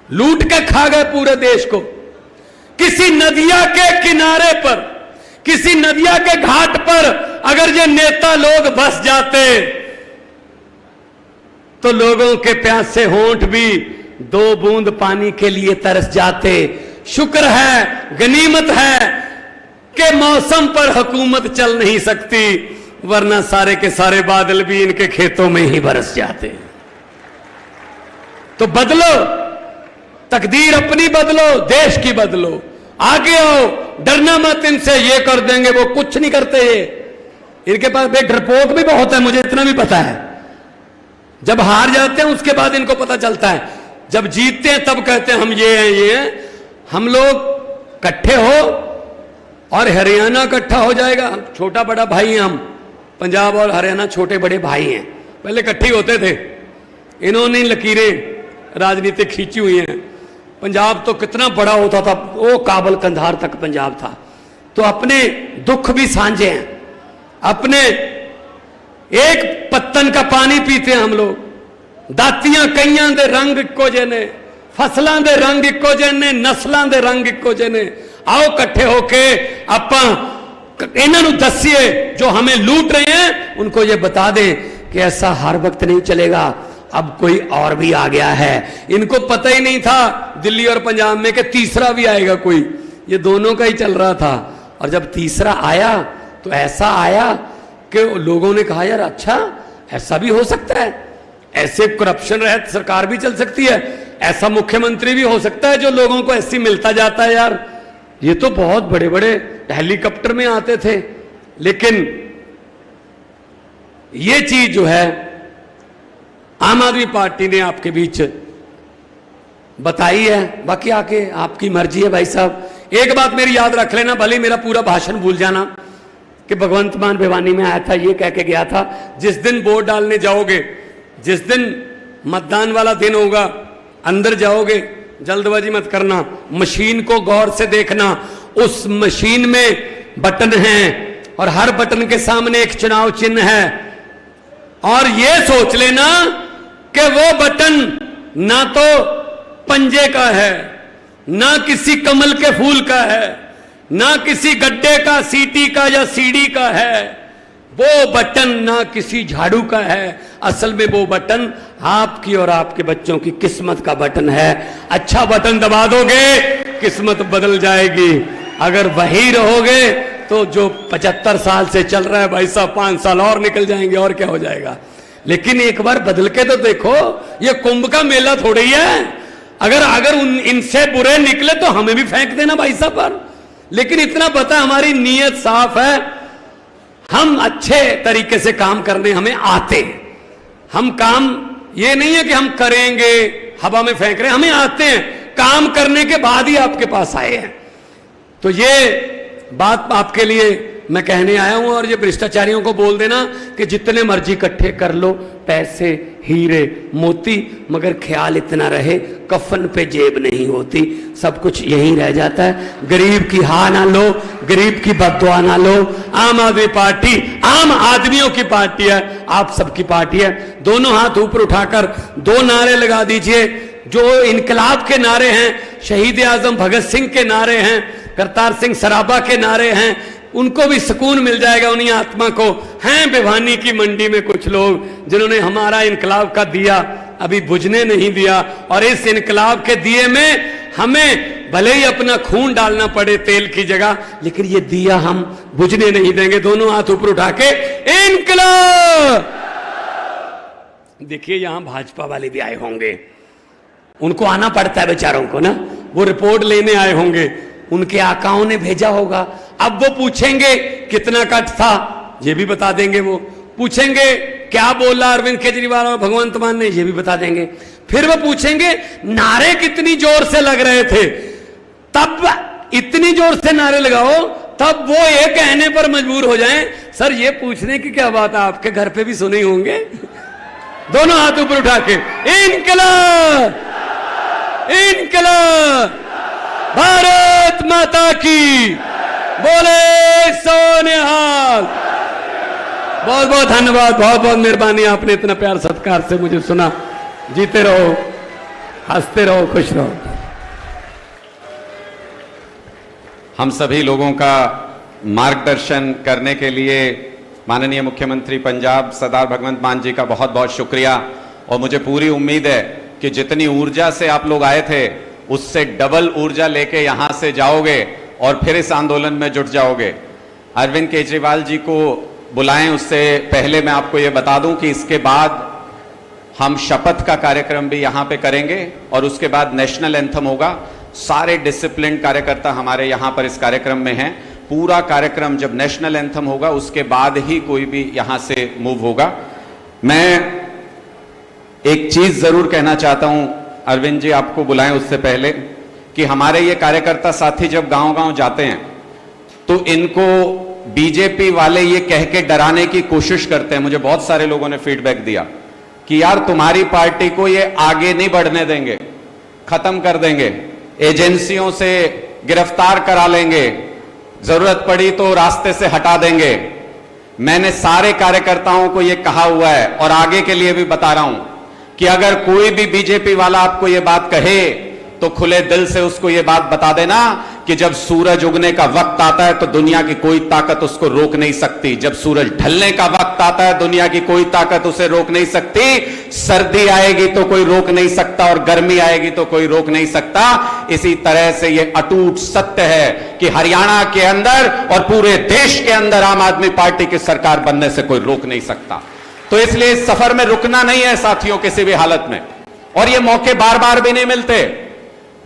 लूट के खा गए पूरे देश को। किसी नदिया के किनारे पर, किसी नदिया के घाट पर अगर ये नेता लोग बस जाते तो लोगों के प्यासे होंठ भी 2 बूंद पानी के लिए तरस जाते। शुक्र है, गनीमत है कि मौसम पर हुकूमत चल नहीं सकती, वरना सारे के सारे बादल भी इनके खेतों में ही बरस जाते। तो बदलो, तकदीर अपनी बदलो, देश की बदलो, आगे आओ, डरना मत इनसे, ये कर देंगे वो कुछ नहीं करते। ये इनके पास डरपोक भी बहुत है, मुझे इतना भी पता है। जब हार जाते हैं उसके बाद इनको पता चलता है, जब जीतते हैं तब कहते हैं हम ये हैं, ये हैं। हम लोग इकट्ठे हो और हरियाणा इकट्ठा हो जाएगा। छोटा बड़ा भाई हैं हम, पंजाब और हरियाणा छोटे बड़े भाई हैं, पहले इकट्ठे होते थे। इन्होंने लकीरें राजनीतिक खींची हुई हैं। पंजाब तो कितना बड़ा होता था, वो काबल कंधार तक पंजाब था। तो अपने दुख भी साझे हैं, अपने एक पत्तन का पानी पीते हैं हम लोग। दातियां कईयां दे रंग इक्को जे ने, फसलां दे रंग इक्को जे ने, नस्लां दे रंग इक्को जे ने। आओ इकट्ठे होके आपां इन्हां नूं दस्सिए, जो हमें लूट रहे हैं उनको ये बता दें कि ऐसा हर वक्त नहीं चलेगा, अब कोई और भी आ गया है। इनको पता ही नहीं था दिल्ली और पंजाब में कि तीसरा भी आएगा कोई, ये दोनों का ही चल रहा था। और जब तीसरा आया तो ऐसा आया कि लोगों ने कहा यार अच्छा ऐसा भी हो सकता है, ऐसे करप्शन रहित सरकार भी चल सकती है, ऐसा मुख्यमंत्री भी हो सकता है जो लोगों को ऐसी मिलता जाता है। यार ये तो बहुत बड़े बड़े हेलीकॉप्टर में आते थे। लेकिन ये चीज जो है आम आदमी पार्टी ने आपके बीच बताई है। बाकी आके आपकी मर्जी है भाई साहब। एक बात मेरी याद रख लेना, भले मेरा पूरा भाषण भूल जाना, कि भगवंत मान भिवानी में आया था, ये कह के गया था। जिस दिन वोट डालने जाओगे, जिस दिन मतदान वाला दिन होगा, अंदर जाओगे, जल्दबाजी मत करना, मशीन को गौर से देखना। उस मशीन में बटन हैं और हर बटन के सामने एक चुनाव चिन्ह है, और यह सोच लेना कि वो बटन ना तो पंजे का है, ना किसी कमल के फूल का है, ना किसी गड्ढे का, सीटी का या सीढ़ी का है। वो बटन ना किसी झाड़ू का है, असल में वो बटन आपकी और आपके बच्चों की किस्मत का बटन है। अच्छा बटन दबा दोगे, किस्मत बदल जाएगी। अगर वही रहोगे तो जो 75 साल से चल रहा है भाई साहब, 5 साल और निकल जाएंगे और क्या हो जाएगा। लेकिन एक बार बदल के तो देखो, ये कुंभ का मेला थोड़ी है। अगर इनसे बुरे निकले तो हमें भी फेंक देना भाई साहब पर। लेकिन इतना पता, हमारी नीयत साफ है, हम अच्छे तरीके से काम करने हमें आते। हम काम ये नहीं है कि हम करेंगे हवा में फेंक रहे हैं, हमें आते हैं, काम करने के बाद ही आपके पास आए हैं। तो ये बात आपके लिए मैं कहने आया हूं। और ये भ्रष्टाचारियों को बोल देना कि जितने मर्जी इकट्ठे कर लो, पैसे, हीरे, मोती, मगर ख्याल इतना रहे कफन पे जेब नहीं होती, सब कुछ यहीं रह जाता है। गरीब की हा ना लो, गरीब की बद्दुआ ना लो। आम आदमी पार्टी आम आदमियों की पार्टी है, आप सबकी पार्टी है। दोनों हाथ ऊपर उठाकर 2 नारे लगा दीजिए। जो इनकलाब के नारे हैं, शहीद आजम भगत सिंह के नारे हैं, करतार सिंह सराबा के नारे हैं, उनको भी सुकून मिल जाएगा उन्हीं आत्मा को। हैं भिवानी की मंडी में कुछ लोग जिन्होंने हमारा इनकलाब का दिया अभी बुझने नहीं दिया, और इस इनकलाब के दिए में हमें भले ही अपना खून डालना पड़े तेल की जगह, लेकिन ये दिया हम बुझने नहीं देंगे। दोनों हाथ ऊपर उठा के इनकलाब। देखिए यहां भाजपा वाले भी आए होंगे, उनको आना पड़ता है बेचारों को ना, वो रिपोर्ट लेने आए होंगे, उनके आकाओं ने भेजा होगा। अब वो पूछेंगे कितना कट था, ये भी बता देंगे। वो पूछेंगे क्या बोला अरविंद केजरीवाल और भगवंत मान ने, ये भी बता देंगे। फिर वो पूछेंगे नारे कितनी जोर से लग रहे थे, तब इतनी जोर से नारे लगाओ तब वो ये कहने पर मजबूर हो जाएं सर ये पूछने की क्या बात है, आपके घर पे भी सुने होंगे। दोनों हाथ ऊपर उठा के इनकलाब, इनकलाब, भारत माता की, बोले सोनिहाल। बहुत बहुत धन्यवाद, बहुत बहुत मेहरबानी, आपने इतना प्यार सत्कार से मुझे सुना। जीते रहो, हंसते रहो, खुश रहो। हम सभी लोगों का मार्गदर्शन करने के लिए माननीय मुख्यमंत्री पंजाब सरदार भगवंत मान जी का बहुत बहुत शुक्रिया। और मुझे पूरी उम्मीद है कि जितनी ऊर्जा से आप लोग आए थे उससे डबल ऊर्जा लेके यहां से जाओगे और फिर इस आंदोलन में जुट जाओगे। अरविंद केजरीवाल जी को बुलाएं, उससे पहले मैं आपको ये बता दूं कि इसके बाद हम शपथ का कार्यक्रम भी यहां पे करेंगे और उसके बाद नेशनल एंथम होगा। सारे डिसिप्लिन कार्यकर्ता हमारे यहां पर इस कार्यक्रम में हैं। पूरा कार्यक्रम जब नेशनल एंथम होगा उसके बाद ही कोई भी यहां से मूव होगा। मैं एक चीज जरूर कहना चाहता हूं, अरविंद जी आपको बुलाएं उससे पहले, कि हमारे ये कार्यकर्ता साथी जब गांव-गांव जाते हैं तो इनको बीजेपी वाले ये कह के डराने की कोशिश करते हैं। मुझे बहुत सारे लोगों ने फीडबैक दिया कि यार तुम्हारी पार्टी को ये आगे नहीं बढ़ने देंगे, खत्म कर देंगे, एजेंसियों से गिरफ्तार करा लेंगे, जरूरत पड़ी तो रास्ते से हटा देंगे। मैंने सारे कार्यकर्ताओं को यह कहा हुआ है और आगे के लिए भी बता रहा हूं कि अगर कोई भी बीजेपी वाला आपको यह बात कहे तो खुले दिल से उसको यह बात बता देना कि जब सूरज उगने का वक्त आता है तो दुनिया की कोई ताकत उसको रोक नहीं सकती। जब सूरज ढलने का वक्त आता है दुनिया की कोई ताकत उसे रोक नहीं सकती। सर्दी आएगी तो कोई रोक नहीं सकता और गर्मी आएगी तो कोई रोक नहीं सकता। इसी तरह से यह अटूट सत्य है कि हरियाणा के अंदर और पूरे देश के अंदर आम आदमी पार्टी की सरकार बनने से कोई रोक नहीं सकता। तो इसलिए इस सफर में रुकना नहीं है साथियों किसी भी हालत में, और ये मौके बार बार भी नहीं मिलते।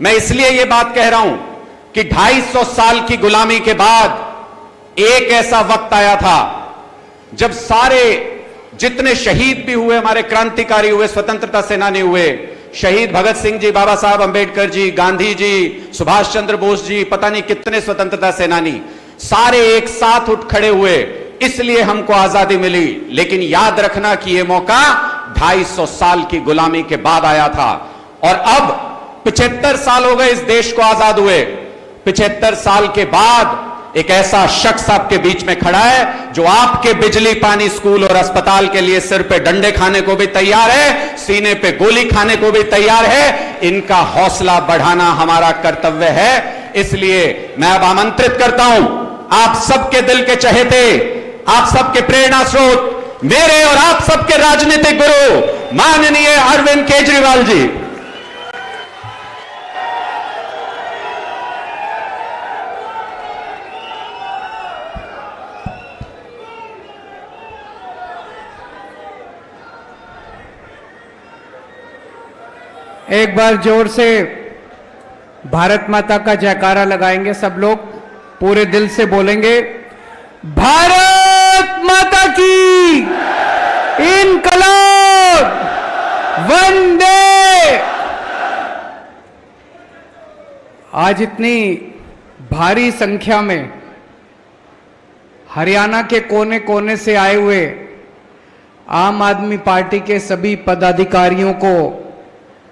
मैं इसलिए ये बात कह रहा हूं कि 250 साल की गुलामी के बाद एक ऐसा वक्त आया था जब सारे जितने शहीद भी हुए, हमारे क्रांतिकारी हुए, स्वतंत्रता सेनानी हुए, शहीद भगत सिंह जी, बाबा साहब अंबेडकर जी, गांधी जी, सुभाष चंद्र बोस जी, पता नहीं कितने स्वतंत्रता सेनानी, सारे एक साथ उठ खड़े हुए इसलिए हमको आजादी मिली। लेकिन याद रखना कि यह मौका 250 साल की गुलामी के बाद आया था और अब 75 साल हो गए इस देश को आजाद हुए। 75 साल के बाद एक ऐसा शख्स आपके बीच में खड़ा है जो आपके बिजली, पानी, स्कूल और अस्पताल के लिए सिर पे डंडे खाने को भी तैयार है, सीने पे गोली खाने को भी तैयार है। इनका हौसला बढ़ाना हमारा कर्तव्य है। इसलिए मैं अब आमंत्रित करता हूं आप सबके दिल के चहेते, आप सबके प्रेरणा स्रोत, मेरे और आप सबके राजनीतिक गुरु माननीय अरविंद केजरीवाल जी। एक बार जोर से भारत माता का जयकारा लगाएंगे सब लोग, पूरे दिल से बोलेंगे, भारत माता की इनकलाब, वंदे। आज इतनी भारी संख्या में हरियाणा के कोने कोने से आए हुए आम आदमी पार्टी के सभी पदाधिकारियों को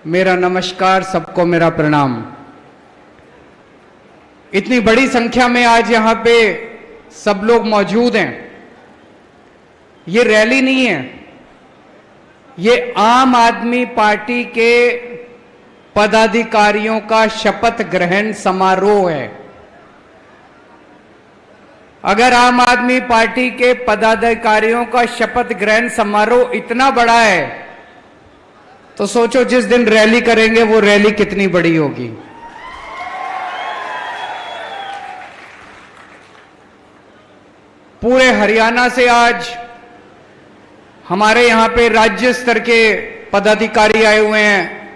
मेरा नमस्कार, सबको मेरा प्रणाम। इतनी बड़ी संख्या में आज यहां पे सब लोग मौजूद हैं। ये रैली नहीं है, ये आम आदमी पार्टी के पदाधिकारियों का शपथ ग्रहण समारोह है। अगर आम आदमी पार्टी के पदाधिकारियों का शपथ ग्रहण समारोह इतना बड़ा है तो सोचो जिस दिन रैली करेंगे वो रैली कितनी बड़ी होगी। पूरे हरियाणा से आज हमारे यहां पे राज्य स्तर के पदाधिकारी आए हुए हैं,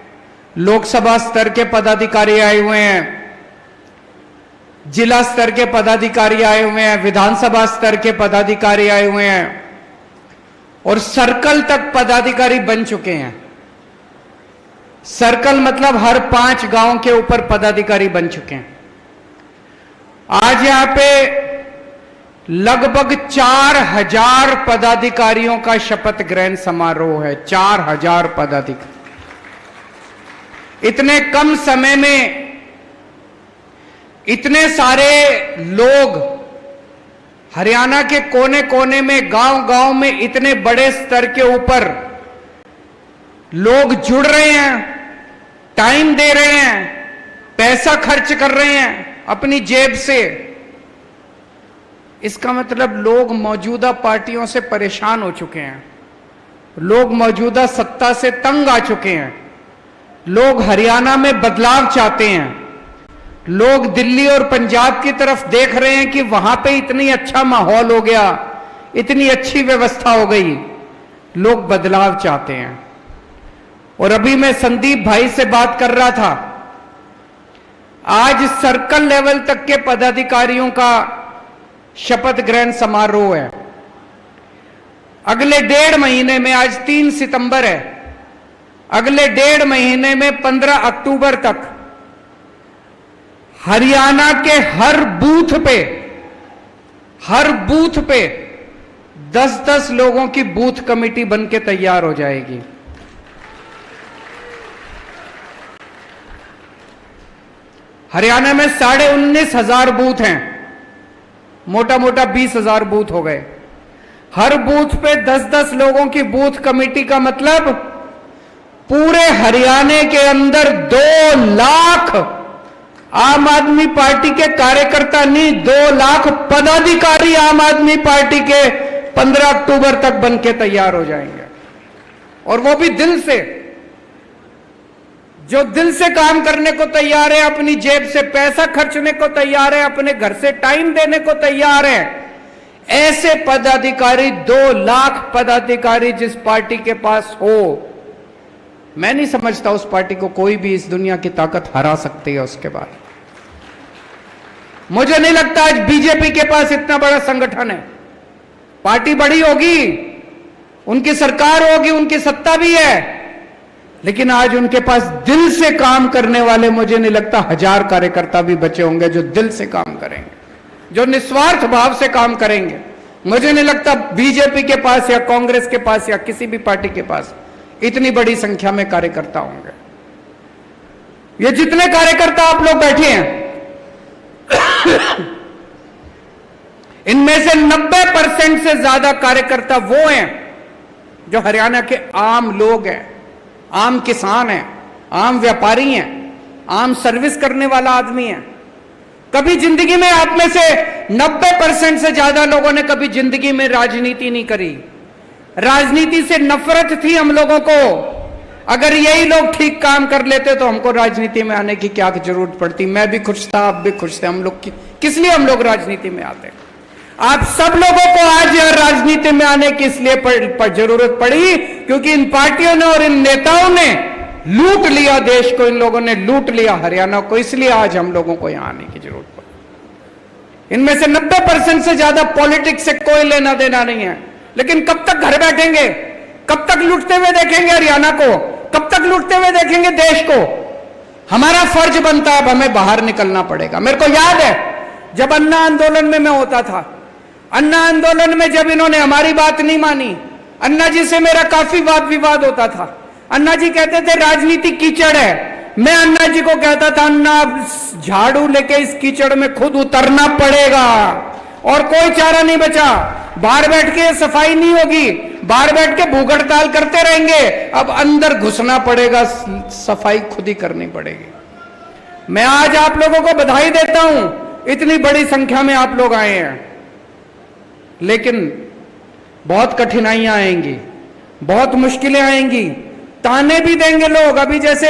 लोकसभा स्तर के पदाधिकारी आए हुए हैं, जिला स्तर के पदाधिकारी आए हुए हैं, विधानसभा स्तर के पदाधिकारी आए हुए हैं और सर्कल तक पदाधिकारी बन चुके हैं। सर्कल मतलब हर 5 गांव के ऊपर पदाधिकारी बन चुके हैं। आज यहां पे लगभग 4000 पदाधिकारियों का शपथ ग्रहण समारोह है। 4000 पदाधिकारी। इतने कम समय में इतने सारे लोग हरियाणा के कोने कोने में, गांव गांव में इतने बड़े स्तर के ऊपर लोग जुड़ रहे हैं, टाइम दे रहे हैं, पैसा खर्च कर रहे हैं अपनी जेब से। इसका मतलब लोग मौजूदा पार्टियों से परेशान हो चुके हैं, लोग मौजूदा सत्ता से तंग आ चुके हैं, लोग हरियाणा में बदलाव चाहते हैं, लोग दिल्ली और पंजाब की तरफ देख रहे हैं कि वहां पे इतनी अच्छा माहौल हो गया, इतनी अच्छी व्यवस्था हो गई, लोग बदलाव चाहते हैं। और अभी मैं संदीप भाई से बात कर रहा था, आज सर्कल लेवल तक के पदाधिकारियों का शपथ ग्रहण समारोह है। अगले 1.5 महीने में, आज 3 सितंबर है, अगले 1.5 महीने में 15 अक्टूबर तक हरियाणा के हर बूथ पे 10-10 लोगों की बूथ कमेटी बनके तैयार हो जाएगी। हरियाणा में 19,500 बूथ हैं, मोटा मोटा 20,000 बूथ हो गए। हर बूथ पे 10-10 लोगों की बूथ कमेटी का मतलब पूरे हरियाणा के अंदर 2 लाख आम आदमी पार्टी के कार्यकर्ता नहीं, 2 लाख पदाधिकारी आम आदमी पार्टी के 15 अक्टूबर तक बनके तैयार हो जाएंगे। और वो भी दिल से, जो दिल से काम करने को तैयार है, अपनी जेब से पैसा खर्चने को तैयार है, अपने घर से टाइम देने को तैयार है। ऐसे पदाधिकारी, 2 लाख पदाधिकारी जिस पार्टी के पास हो, मैं नहीं समझता उस पार्टी को कोई भी इस दुनिया की ताकत हरा सकती है। उसके बाद मुझे नहीं लगता आज बीजेपी के पास इतना बड़ा संगठन है। पार्टी बड़ी होगी, उनकी सरकार होगी, उनकी सत्ता भी है, लेकिन आज उनके पास दिल से काम करने वाले मुझे नहीं लगता 1000 कार्यकर्ता भी बचे होंगे जो दिल से काम करेंगे, जो निस्वार्थ भाव से काम करेंगे। मुझे नहीं लगता बीजेपी के पास या कांग्रेस के पास या किसी भी पार्टी के पास इतनी बड़ी संख्या में कार्यकर्ता होंगे। ये जितने कार्यकर्ता आप लोग बैठे हैं, इनमें से 90% से ज्यादा कार्यकर्ता वो हैं जो हरियाणा के आम लोग हैं, आम किसान हैं, आम व्यापारी हैं, आम सर्विस करने वाला आदमी है। कभी जिंदगी में आप में से 90% से ज्यादा लोगों ने कभी जिंदगी में राजनीति नहीं करी। राजनीति से नफरत थी हम लोगों को। अगर यही लोग ठीक काम कर लेते तो हमको राजनीति में आने की क्या जरूरत पड़ती। मैं भी खुश था, आप भी खुश थे। हम लोग किस लिए हम लोग राजनीति में आते? आप सब लोगों को आज यह राजनीति में आने की इसलिए जरूरत पड़ी क्योंकि इन पार्टियों ने और इन नेताओं ने लूट लिया देश को, इन लोगों ने लूट लिया हरियाणा को, इसलिए आज हम लोगों को यहां आने की जरूरत पड़ी। इनमें से 90% से ज्यादा पॉलिटिक्स से कोई लेना देना नहीं है। लेकिन कब तक घर बैठेंगे? कब तक लूटते हुए देखेंगे हरियाणा को? कब तक लूटते हुए देखेंगे देश को? हमारा फर्ज बनता है, अब हमें बाहर निकलना पड़ेगा। मेरे को याद है जब अन्ना आंदोलन में मैं होता था, अन्ना आंदोलन में जब इन्होंने हमारी बात नहीं मानी, अन्ना जी से मेरा काफी वाद विवाद होता था। अन्ना जी कहते थे राजनीति कीचड़ है। मैं अन्ना जी को कहता था अन्ना झाड़ू लेके इस कीचड़ में खुद उतरना पड़ेगा और कोई चारा नहीं बचा। बाहर बैठ के सफाई नहीं होगी, बाहर बैठ के भूख हड़ताल करते रहेंगे, अब अंदर घुसना पड़ेगा, सफाई खुद ही करनी पड़ेगी। मैं आज आप लोगों को बधाई देता हूं, इतनी बड़ी संख्या में आप लोग आए हैं, लेकिन बहुत कठिनाइयां आएंगी, बहुत मुश्किलें आएंगी, ताने भी देंगे लोग। अभी जैसे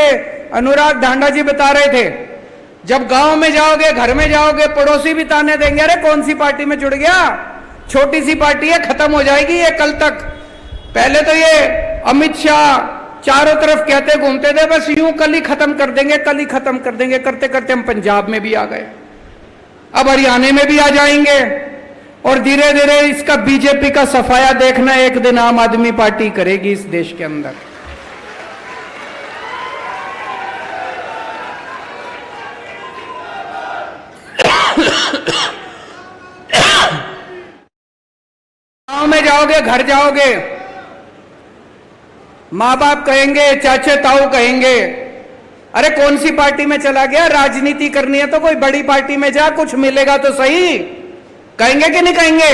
अनुराग ढांडा जी बता रहे थे, जब गांव में जाओगे, घर में जाओगे, पड़ोसी भी ताने देंगे, अरे कौन सी पार्टी में जुड़ गया, छोटी सी पार्टी है, खत्म हो जाएगी ये कल तक। पहले तो ये अमित शाह चारों तरफ कहते घूमते थे बस यूं कल ही खत्म कर देंगे, कल ही खत्म कर देंगे, करते करते हम पंजाब में भी आ गए, अब हरियाणा में भी आ जाएंगे और धीरे धीरे इसका बीजेपी का सफाया देखना एक दिन आम आदमी पार्टी करेगी इस देश के अंदर। गांव में जाओगे, घर जाओगे, मां बाप कहेंगे, चाचे ताऊ कहेंगे, अरे कौन सी पार्टी में चला गया, राजनीति करनी है तो कोई बड़ी पार्टी में जा, कुछ मिलेगा तो सही। कहेंगे कि नहीं कहेंगे?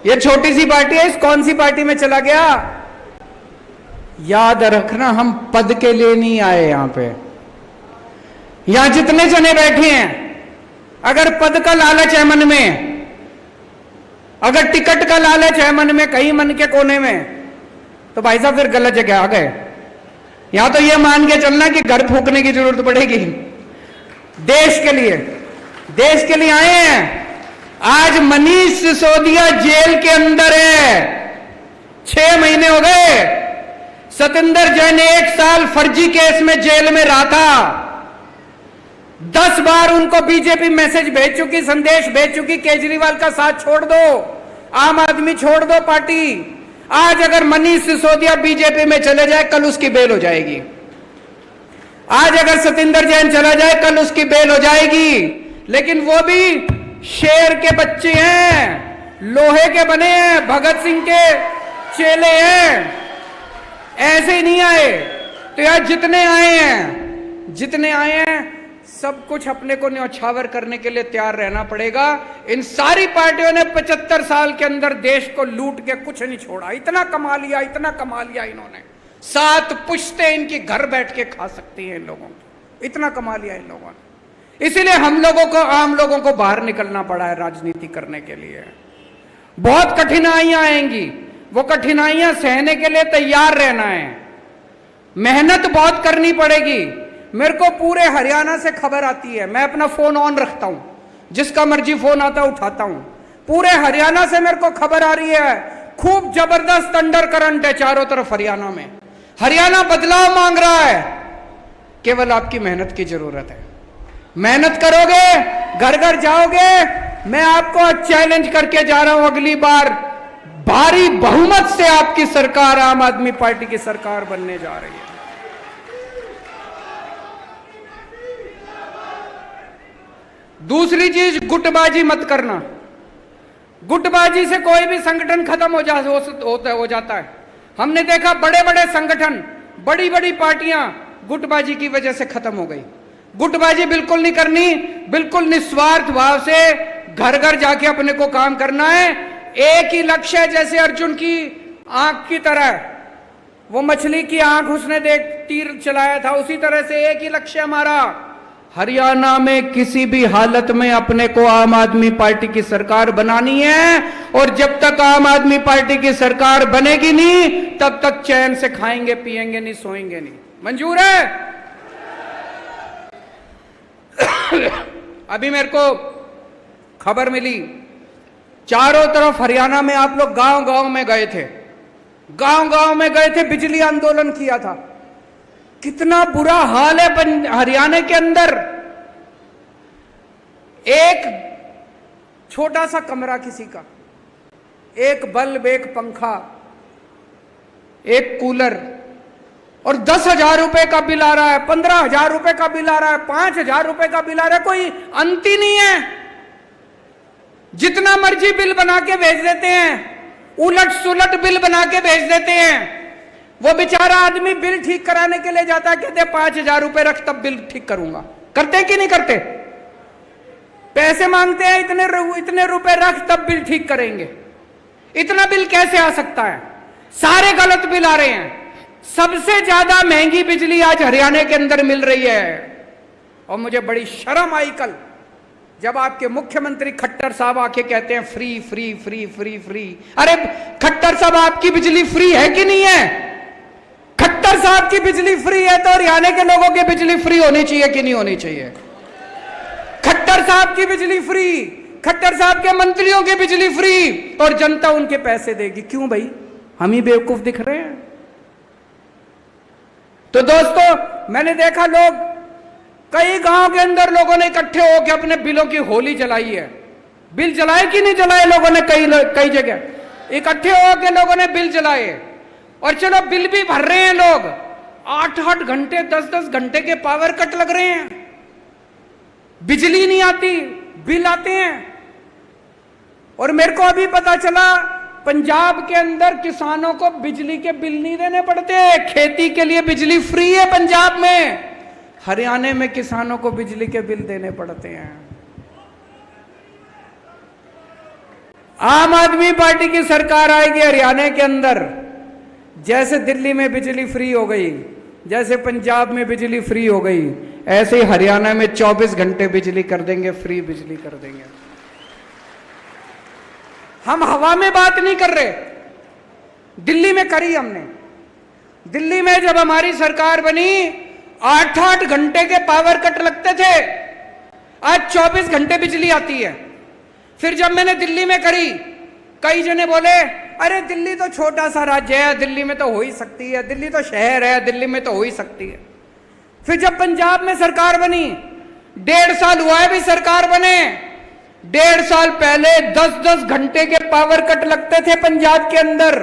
ये छोटी सी पार्टी है, इस कौन सी पार्टी में चला गया। याद रखना, हम पद के लिए नहीं आए यहां पे। यहां जितने जने बैठे हैं, अगर पद का लालच है मन में, अगर टिकट का लालच है मन में, कहीं मन के कोने में, तो भाई साहब फिर गलत जगह आ गए। यहां तो ये मान के चलना कि घर फूकने की जरूरत पड़ेगी। देश के लिए आए हैं। आज मनीष सिसोदिया जेल के अंदर है, 6 महीने हो गए। सतिंदर जैन 1 साल फर्जी केस में जेल में रहा था। 10 बार उनको बीजेपी मैसेज भेज चुकी, संदेश भेज चुकी, केजरीवाल का साथ छोड़ दो, आम आदमी छोड़ दो पार्टी। आज अगर मनीष सिसोदिया बीजेपी में चले जाए, कल उसकी बेल हो जाएगी। आज अगर सतिंदर जैन चला जाए, कल उसकी बेल हो जाएगी। लेकिन वो भी शेर के बच्चे हैं, लोहे के बने हैं, भगत सिंह के चेले हैं, ऐसे ही नहीं आए। तो यार जितने आए हैं सब कुछ अपने को न्यौछावर करने के लिए तैयार रहना पड़ेगा। इन सारी पार्टियों ने 75 साल के अंदर देश को लूट के कुछ नहीं छोड़ा। इतना कमा लिया इन्होंने, 7 पुश्ते इनकी घर बैठ के खा सकती हैं इन लोगों को, इतना कमा लिया इन लोगों ने। इसीलिए हम लोगों को, आम लोगों को बाहर निकलना पड़ा है राजनीति करने के लिए। बहुत कठिनाइयां आएंगी, वो कठिनाइयां सहने के लिए तैयार रहना है, मेहनत बहुत करनी पड़ेगी। मेरे को पूरे हरियाणा से खबर आती है, मैं अपना फोन ऑन रखता हूं, जिसका मर्जी फोन आता उठाता हूं। पूरे हरियाणा से मेरे को खबर आ रही है, खूब जबरदस्त अंडर करंट है चारों तरफ हरियाणा में। हरियाणा बदलाव मांग रहा है, केवल आपकी मेहनत की जरूरत है। मेहनत करोगे, घर घर जाओगे। मैं आपको चैलेंज करके जा रहा हूं, अगली बार भारी बहुमत से आपकी सरकार, आम आदमी पार्टी की सरकार बनने जा रही है। दूसरी चीज, गुटबाजी मत करना। गुटबाजी से कोई भी संगठन खत्म हो जाता है। हमने देखा बड़े बड़े संगठन, बड़ी बड़ी पार्टियां गुटबाजी की वजह से खत्म हो गई। गुटबाजी बिल्कुल नहीं करनी, बिल्कुल निस्वार्थ भाव से घर घर जाके अपने को काम करना है। एक ही लक्ष्य है, जैसे अर्जुन की आंख की तरह, वो मछली की आंख उसने देख तीर चलाया था, उसी तरह से एक ही लक्ष्य हमारा, हरियाणा में किसी भी हालत में अपने को आम आदमी पार्टी की सरकार बनानी है। और जब तक आम आदमी पार्टी की सरकार बनेगी नहीं, तब तक चैन से खाएंगे पिएंगे नहीं, सोएंगे नहीं। मंजूर है? अभी मेरे को खबर मिली, चारों तरफ हरियाणा में आप लोग गांव गांव में गए थे, गांव गांव में गए थे, बिजली आंदोलन किया था। कितना बुरा हाल है हरियाणा के अंदर। एक छोटा सा कमरा किसी का, एक बल्ब, एक पंखा, एक कूलर, और 10,000 रुपए का बिल आ रहा है, 15,000 रुपए का बिल आ रहा है, 5,000 रुपए का बिल आ रहा है। कोई अंत ही नहीं है। जितना मर्जी बिल बना के भेज देते हैं, उलट सुलट बिल बना के भेज देते हैं। वो बेचारा आदमी बिल ठीक कराने के लिए जाता है, कहते 5,000 रुपए रख तब बिल ठीक करूंगा। करते कि नहीं करते? पैसे मांगते हैं, इतने रुपए रख तब बिल ठीक करेंगे। इतना बिल कैसे आ सकता है? सारे गलत बिल आ रहे हैं। सबसे ज्यादा महंगी बिजली आज हरियाणा के अंदर मिल रही है। और मुझे बड़ी शर्म आई कल जब आपके मुख्यमंत्री खट्टर साहब आके कहते हैं free free free free free. अरे खट्टर साहब, आपकी बिजली फ्री है कि नहीं है? खट्टर साहब की बिजली फ्री है तो हरियाणा के लोगों की बिजली फ्री होनी चाहिए कि नहीं होनी चाहिए? खट्टर साहब की बिजली फ्री, खट्टर साहब के मंत्रियों की बिजली फ्री, और जनता उनके पैसे देगी। क्यों भाई? हम ही बेवकूफ दिख रहे हैं? तो दोस्तों, मैंने देखा लोग, कई गांव के अंदर लोगों ने इकट्ठे होकर अपने बिलों की होली जलाई है। बिल जलाए कि नहीं जलाए लोगों ने? कई जगह इकट्ठे होकर लोगों ने बिल जलाए। और चलो बिल भी भर रहे हैं लोग, 8-8 घंटे 10-10 घंटे के पावर कट लग रहे हैं, बिजली नहीं आती, बिल आते हैं। और मेरे को अभी पता चला पंजाब के अंदर किसानों को बिजली के बिल नहीं देने पड़ते, खेती के लिए बिजली फ्री है पंजाब में। हरियाणा में किसानों को बिजली के बिल देने पड़ते हैं। आम आदमी पार्टी की सरकार आएगी हरियाणा के अंदर, जैसे दिल्ली में बिजली फ्री हो गई, जैसे पंजाब में बिजली फ्री हो गई, ऐसे ही हरियाणा में 24 घंटे बिजली कर देंगे, फ्री बिजली कर देंगे। हम हवा में बात नहीं कर रहे, दिल्ली में करी हमने। दिल्ली में जब हमारी सरकार बनी, 8-8 घंटे के पावर कट लगते थे, आज 24 घंटे बिजली आती है। फिर जब मैंने दिल्ली में करी, कई जने बोले अरे दिल्ली तो छोटा सा राज्य है, दिल्ली में तो हो ही सकती है, दिल्ली तो शहर है, दिल्ली में तो हो ही सकती है। फिर जब पंजाब में सरकार बनी, 1.5 साल हुआ है भी सरकार बने, 1.5 साल पहले 10-10 घंटे के पावर कट लगते थे पंजाब के अंदर।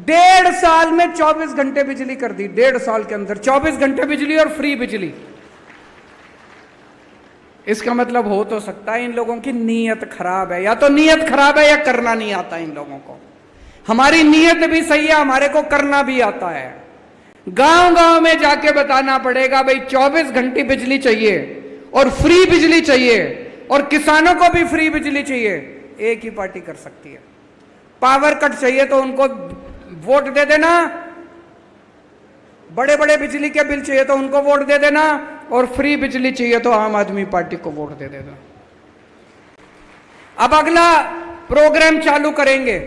1.5 साल में 24 घंटे बिजली कर दी। 1.5 साल के अंदर 24 घंटे बिजली और फ्री बिजली। इसका मतलब हो तो सकता है इन लोगों की नीयत खराब है, या तो नीयत खराब है या करना नहीं आता इन लोगों को। हमारी नीयत भी सही है, हमारे को करना भी आता है। गांव गांव में जाके बताना पड़ेगा भाई 24 घंटे बिजली चाहिए और फ्री बिजली चाहिए, और किसानों को भी फ्री बिजली चाहिए। एक ही पार्टी कर सकती है। पावर कट चाहिए तो उनको वोट दे देना, बड़े बड़े बिजली के बिल चाहिए तो उनको वोट दे देना, और फ्री बिजली चाहिए तो आम आदमी पार्टी को वोट दे देना। अब अगला प्रोग्राम चालू करेंगे,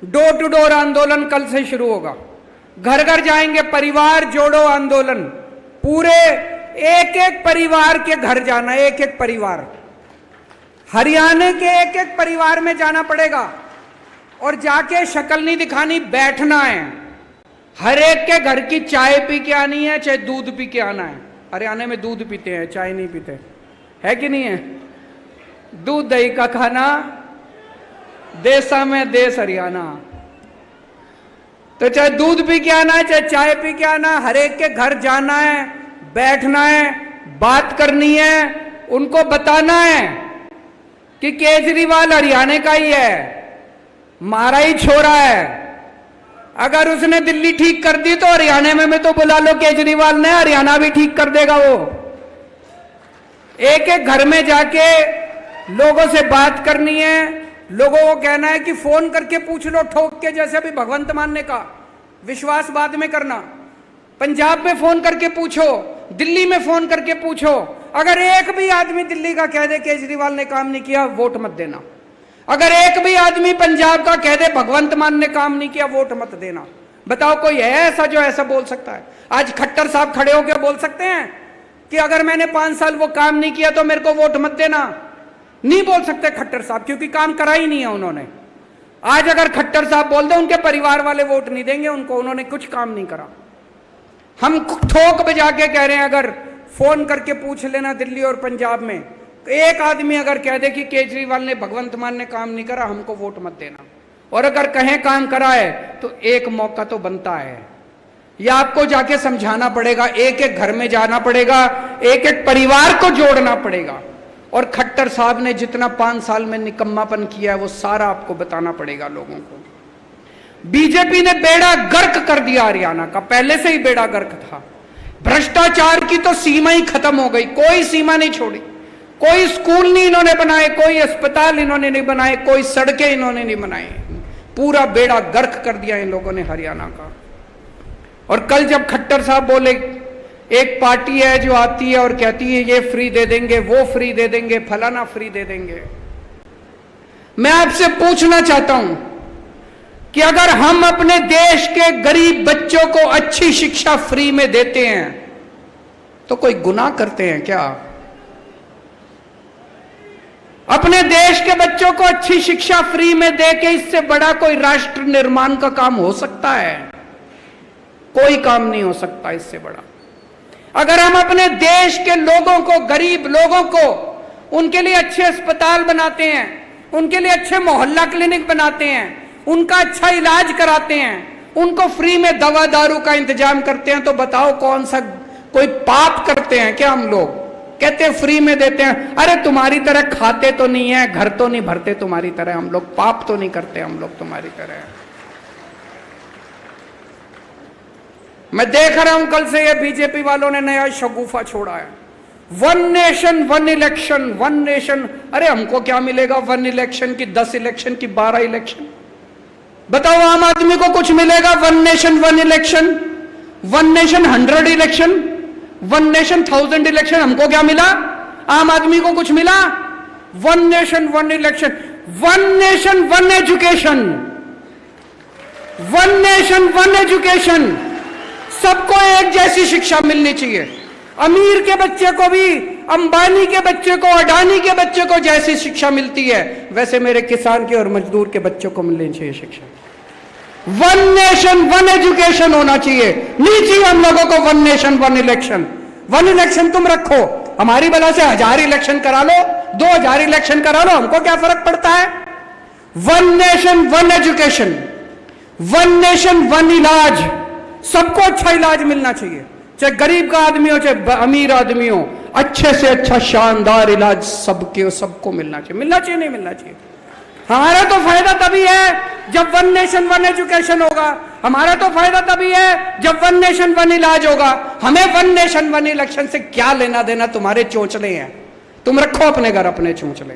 डोर टू डोर आंदोलन कल से शुरू होगा। घर घर जाएंगे, परिवार जोड़ो आंदोलन। पूरे एक एक परिवार के घर जाना, एक एक परिवार, हरियाणा के एक एक परिवार में जाना पड़ेगा, और जाके शक्ल नहीं दिखानी, बैठना है। हर एक के घर की चाय पी के आनी है, चाहे दूध पी के आना है। हरियाणा में दूध पीते हैं, चाय नहीं पीते, है कि नहीं है? दूध दही का खाना, देसा में देश हरियाणा। तो चाहे दूध पी के आना है, चाहे चाय पी के आना, हर एक के घर जाना है, बैठना है, बात करनी है, उनको बताना है कि केजरीवाल हरियाणा का ही है, मारा ही छोरा है। अगर उसने दिल्ली ठीक कर दी तो हरियाणा में तो बुला लो केजरीवाल ने, हरियाणा भी ठीक कर देगा वो। एक एक घर में जाके लोगों से बात करनी है, लोगों को कहना है कि फोन करके पूछ लो ठोक के, जैसे अभी भगवंत मान ने कहा, विश्वास बाद में करना। पंजाब में फोन करके पूछो, दिल्ली में फोन करके पूछो, अगर एक भी आदमी दिल्ली का कह दे केजरीवाल ने काम नहीं किया, वोट मत देना। अगर एक भी आदमी पंजाब का कह दे भगवंत मान ने काम नहीं किया, वोट मत देना। बताओ कोई है ऐसा जो ऐसा बोल सकता है? आज खट्टर साहब खड़े होकर बोल सकते हैं कि अगर मैंने 5 साल वो काम नहीं किया तो मेरे को वोट मत देना? नहीं बोल सकते खट्टर साहब, क्योंकि काम करा ही नहीं है उन्होंने। आज अगर खट्टर साहब बोल दे, उनके परिवार वाले वोट नहीं देंगे उनको, उन्होंने कुछ काम नहीं करा। हम ठोक बजा के कह रहे हैं, अगर फोन करके पूछ लेना दिल्ली और पंजाब में, एक आदमी अगर कह दे कि केजरीवाल ने भगवंत मान ने काम नहीं करा, हमको वोट मत देना। और अगर कहें काम करा है तो एक मौका तो बनता है, या आपको जाके समझाना पड़ेगा, एक एक घर में जाना पड़ेगा, एक एक परिवार को जोड़ना पड़ेगा। और खट्टर साहब ने जितना 5 साल में निकम्मापन किया है वो सारा आपको बताना पड़ेगा लोगों को। बीजेपी ने बेड़ा गर्क कर दिया हरियाणा का, पहले से ही बेड़ा गर्क था। भ्रष्टाचार की तो सीमा ही खत्म हो गई, कोई सीमा नहीं छोड़ी। कोई स्कूल नहीं इन्होंने बनाए, कोई अस्पताल इन्होंने नहीं बनाए, कोई सड़कें इन्होंने नहीं बनाई। पूरा बेड़ा गर्क कर दिया इन लोगों ने हरियाणा का। और कल जब खट्टर साहब बोले, एक पार्टी है जो आती है और कहती है ये फ्री दे देंगे, वो फ्री दे देंगे, फलाना फ्री दे देंगे। मैं आपसे पूछना चाहता हूं कि अगर हम अपने देश के गरीब बच्चों को अच्छी शिक्षा फ्री में देते हैं तो कोई गुनाह करते हैं क्या? अपने देश के बच्चों को अच्छी शिक्षा फ्री में देके इससे बड़ा कोई राष्ट्र निर्माण का काम हो सकता है? कोई काम नहीं हो सकता इससे बड़ा। अगर हम अपने देश के लोगों को, गरीब लोगों को, उनके लिए अच्छे अस्पताल बनाते हैं, उनके लिए अच्छे मोहल्ला क्लिनिक बनाते हैं, उनका अच्छा इलाज कराते हैं, उनको फ्री में दवा दारू का इंतजाम करते हैं, तो बताओ कौन सा कोई पाप करते हैं क्या हम लोग? कहते हैं फ्री में देते हैं। अरे तुम्हारी तरह खाते तो नहीं है, घर तो नहीं भरते तुम्हारी तरह हम लोग, पाप तो नहीं करते हम लोग तुम्हारी तरह। मैं देख रहा हूं कल से ये बीजेपी वालों ने नया शगुफा छोड़ा है, 1 नेशन 1 इलेक्शन, 1 नेशन। अरे हमको क्या मिलेगा 1 इलेक्शन की, 10 इलेक्शन की, 12 इलेक्शन? बताओ आम आदमी को कुछ मिलेगा 1 nation 1 election, 1 nation 100 election, 1 nation 1000 election? हमको क्या मिला? आम आदमी को कुछ मिला? 1 nation 1 election, 1 nation 1 education, 1 nation 1 education. सबको एक जैसी शिक्षा मिलनी चाहिए। अमीर के बच्चे को भी, अंबानी के बच्चे को, अडानी के बच्चे को जैसी शिक्षा मिलती है, वैसे मेरे किसान के और मजदूर के बच्चों को मिलनी चाहिए शिक्षा। 1 नेशन 1 एजुकेशन होना चाहिए। नहीं चाहिए हम लोगों को 1 नेशन 1 इलेक्शन। 1 इलेक्शन तुम रखो, हमारी बला से 1000 इलेक्शन करा लो, 2000 इलेक्शन करा लो, हमको क्या फर्क पड़ता है? 1 नेशन 1 एजुकेशन, 1 नेशन 1 इलाज। सबको अच्छा इलाज मिलना चाहिए, चाहे गरीब का आदमी हो चाहे अमीर आदमी हो, अच्छे से अच्छा शानदार इलाज सबको मिलना चाहिए। मिलना चाहिए नहीं मिलना चाहिए? हमारा तो फायदा तभी है जब 1 नेशन 1 एजुकेशन होगा, हमारा तो फायदा तभी है जब 1 नेशन 1 इलाज होगा। हमें 1 नेशन 1 इलेक्शन से क्या लेना देना? तुम्हारे चोंचले हैं, तुम रखो अपने घर अपने चोंचले।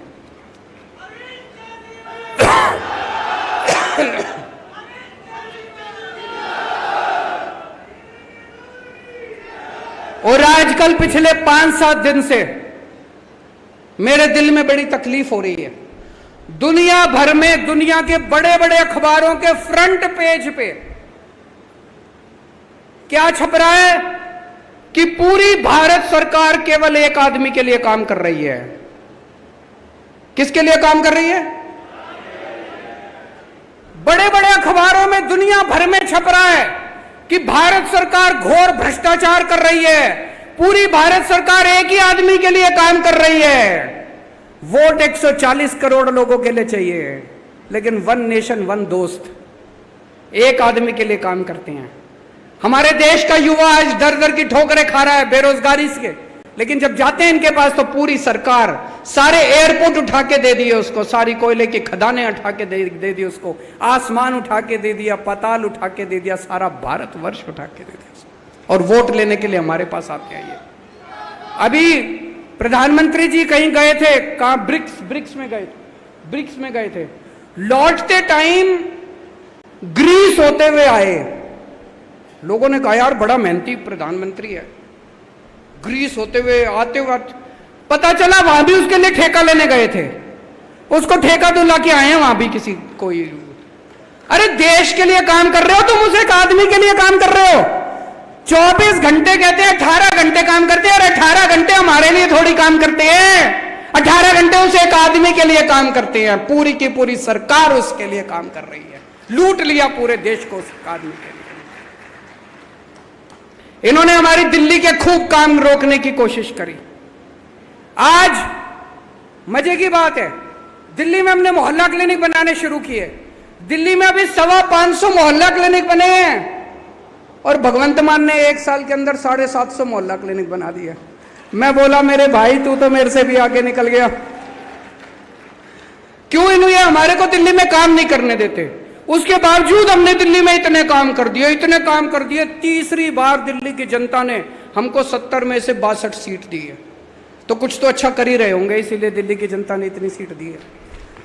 और आजकल पिछले 5-7 दिन से मेरे दिल में बड़ी तकलीफ हो रही है। दुनिया भर में, दुनिया के बड़े बड़े अखबारों के फ्रंट पेज पे क्या छप रहा है कि पूरी भारत सरकार केवल एक आदमी के लिए काम कर रही है। किसके लिए काम कर रही है? बड़े बड़े अखबारों में दुनिया भर में छप रहा है कि भारत सरकार घोर भ्रष्टाचार कर रही है, पूरी भारत सरकार एक ही आदमी के लिए काम कर रही है। वोट 140 करोड़ लोगों के लिए चाहिए, लेकिन 1 नेशन 1 दोस्त, एक आदमी के लिए काम करते हैं। हमारे देश का युवा आज दर दर की ठोकरें खा रहा है बेरोजगारी से, लेकिन जब जाते हैं इनके पास तो पूरी सरकार, सारे एयरपोर्ट उठा के दे दिए उसको, सारी कोयले की खदानें उठा के दे दी उसको, आसमान उठा के दे दिया, पाताल उठा के दे दिया, सारा भारतवर्ष उठा के दे दिया उसको। और वोट लेने के लिए हमारे पास आते आइए। अभी प्रधानमंत्री जी कहीं गए थे, कहां, ब्रिक्स में गए थे। लौटते टाइम ग्रीस होते हुए आए। लोगों ने कहा यार बड़ा मेहनती प्रधानमंत्री है, ग्रीस होते हुए आते हुए पता चला वहां भी उसके लिए ठेका लेने गए थे, उसको ठेका दिला के आए हैं वहां भी किसी कोई। अरे देश के लिए काम कर रहे हो तुम, उस एक आदमी के लिए काम कर रहे हो। 24 घंटे कहते हैं, 18 घंटे काम करते हैं, और 18 घंटे हमारे लिए थोड़ी काम करते हैं, 18 घंटे उस एक आदमी के लिए काम करते हैं। पूरी की पूरी सरकार उसके लिए काम कर रही है, लूट लिया पूरे देश को उस आदमी के लिए। इन्होंने हमारी दिल्ली के खूब काम रोकने की कोशिश करी। आज मजे की बात है, दिल्ली में हमने मोहल्ला क्लिनिक बनाने शुरू किए। दिल्ली में अभी 550 मोहल्ला क्लिनिक बने हैं, और भगवंत मान ने 1 साल के अंदर 750 मोहल्ला क्लिनिक बना दिया। मैं बोला मेरे भाई तू तो मेरे से भी आगे निकल गया। क्यों इन्हें हमारे को दिल्ली में काम नहीं करने देते? उसके बावजूद हमने दिल्ली में इतने काम कर दिए। तीसरी बार दिल्ली की जनता ने हमको 70 में से 62 सीट दी है, तो कुछ तो अच्छा कर ही रहे होंगे, इसीलिए दिल्ली की जनता ने इतनी सीट दी है।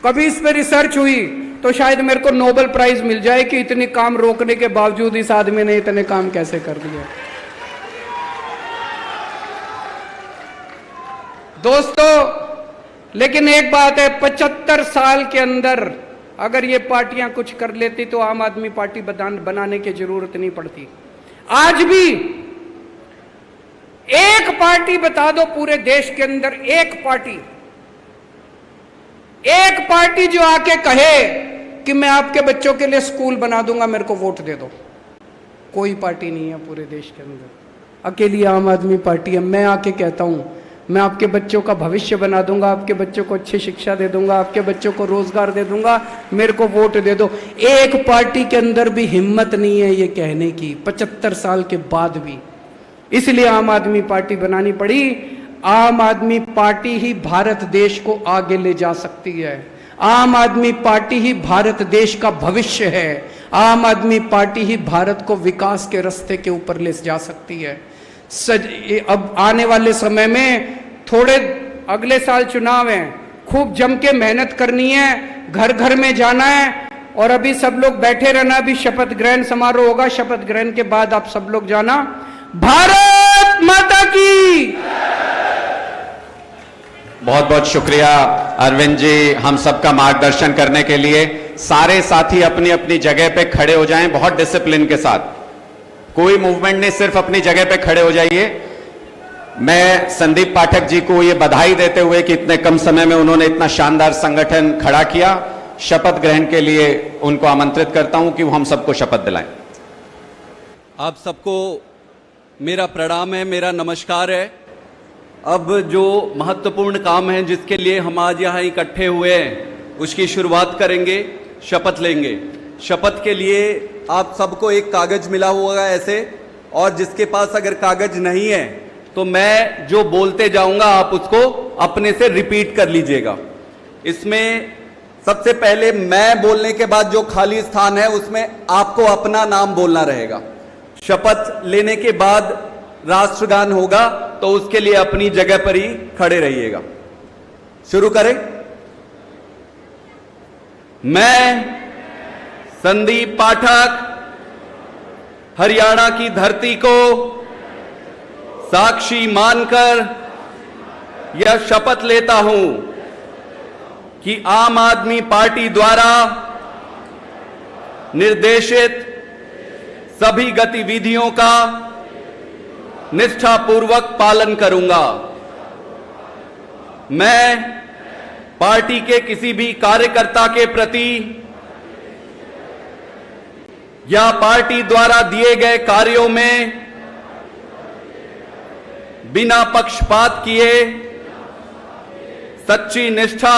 कभी इस पे रिसर्च हुई तो शायद मेरे को नोबेल प्राइज मिल जाए कि इतनी काम रोकने के बावजूद इस आदमी ने इतने काम कैसे कर दिए। दोस्तों, लेकिन एक बात है, 75 साल के अंदर अगर ये पार्टियां कुछ कर लेती तो आम आदमी पार्टी बनाने की जरूरत नहीं पड़ती। आज भी एक पार्टी बता दो पूरे देश के अंदर, एक पार्टी जो आके कहे कि मैं आपके बच्चों के लिए स्कूल बना दूंगा, मेरे को वोट दे दो। कोई पार्टी नहीं है पूरे देश के अंदर, अकेली आम आदमी पार्टी है। मैं आके कहता हूं मैं आपके बच्चों का भविष्य बना दूंगा, आपके बच्चों को अच्छी शिक्षा दे दूंगा, आपके बच्चों को रोजगार दे दूंगा, मेरे को वोट दे दो। एक पार्टी के अंदर भी हिम्मत नहीं है ये कहने की, 75 साल के बाद भी। इसलिए आम आदमी पार्टी बनानी पड़ी। आम आदमी पार्टी ही भारत देश को आगे ले जा सकती है। आम आदमी पार्टी ही भारत देश का भविष्य है। आम आदमी पार्टी ही भारत को विकास के रास्ते के ऊपर ले जा सकती है। अब आने वाले समय में थोड़े अगले साल चुनाव हैं, खूब जम के मेहनत करनी है, घर घर में जाना है, और अभी सब लोग बैठे रहना। अभी शपथ ग्रहण समारोह होगा, शपथ ग्रहण के बाद आप सब लोग जाना। भारत माता की। बहुत बहुत शुक्रिया अरविंद जी, हम सबका मार्गदर्शन करने के लिए। सारे साथी अपनी अपनी जगह पे खड़े हो जाएं, बहुत डिसिप्लिन के साथ, कोई मूवमेंट नहीं, सिर्फ अपनी जगह पे खड़े हो जाइए। मैं संदीप पाठक जी को ये बधाई देते हुए कि इतने कम समय में उन्होंने इतना शानदार संगठन खड़ा किया, शपथ ग्रहण के लिए उनको आमंत्रित करता हूं कि वो हम सबको शपथ दिलाएं। आप सबको मेरा प्रणाम है, मेरा नमस्कार है। अब जो महत्वपूर्ण काम है जिसके लिए हम आज यहाँ इकट्ठे हुए हैं, उसकी शुरुआत करेंगे, शपथ लेंगे। शपथ के लिए आप सबको एक कागज मिला हुआ है ऐसे, और जिसके पास अगर कागज नहीं है तो मैं जो बोलते जाऊंगा आप उसको अपने से रिपीट कर लीजिएगा। इसमें सबसे पहले मैं बोलने के बाद जो खाली स्थान है उसमें आपको अपना नाम बोलना रहेगा। शपथ लेने के बाद राष्ट्रगान होगा, तो उसके लिए अपनी जगह पर ही खड़े रहिएगा। शुरू करें। मैं संदीप पाठक हरियाणा की धरती को साक्षी मानकर यह शपथ लेता हूं कि आम आदमी पार्टी द्वारा निर्देशित सभी गतिविधियों का निष्ठापूर्वक पालन करूंगा। मैं पार्टी के किसी भी कार्यकर्ता के प्रति या पार्टी द्वारा दिए गए कार्यों में बिना पक्षपात किए सच्ची निष्ठा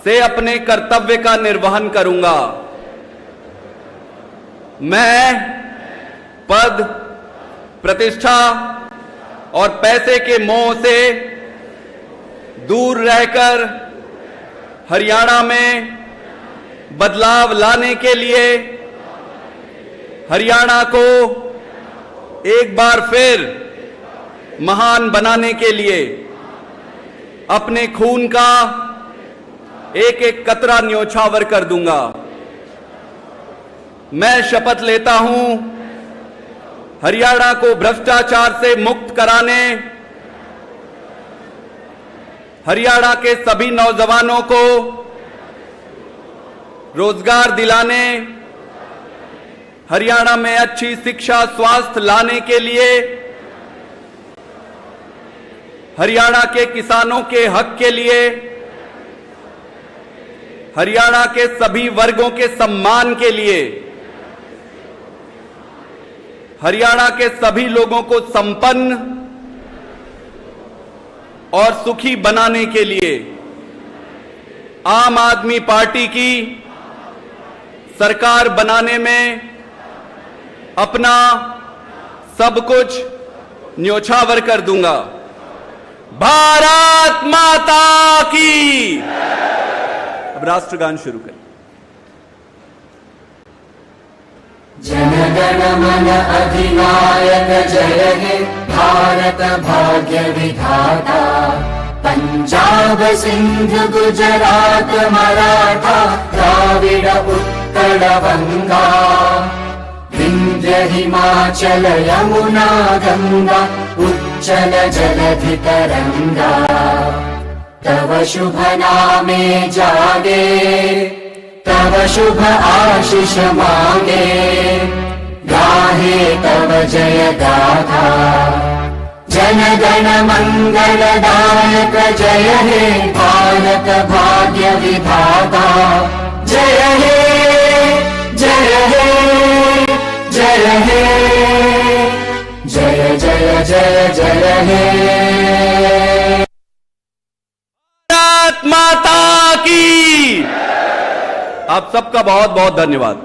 से अपने कर्तव्य का निर्वहन करूंगा। मैं पद, प्रतिष्ठा और पैसे के मोह से दूर रहकर हरियाणा में बदलाव लाने के लिए, हरियाणा को एक बार फिर महान बनाने के लिए अपने खून का एक एक कतरा न्योछावर कर दूंगा। मैं शपथ लेता हूं हरियाणा को भ्रष्टाचार से मुक्त कराने, हरियाणा के सभी नौजवानों को रोजगार दिलाने, हरियाणा में अच्छी शिक्षा स्वास्थ्य लाने के लिए, हरियाणा के किसानों के हक के लिए, हरियाणा के सभी वर्गों के सम्मान के लिए, हरियाणा के सभी लोगों को संपन्न और सुखी बनाने के लिए आम आदमी पार्टी की सरकार बनाने में अपना सब कुछ न्योछावर कर दूंगा। भारत माता की। अब राष्ट्रगान शुरू करें। जनगण मन अधिनायक जय हे भारत भाग्य विधाता, पंजाब सिंध गुजरात मराठा द्राविड उत्कल बंगा, विंध्य हिमाचल यमुना गंगा उच्चल जलधि तरंगा, तव शुभ नामे जागे तव शुभ आशीष मांगे, गाहे तव जय गाथा, जन गण मंगलदायक जय हे भारत भाग्य विधाता, जय हे जय हे जय हे जय जय जय जय हे। भारत माता की। आप सबका बहुत बहुत धन्यवाद।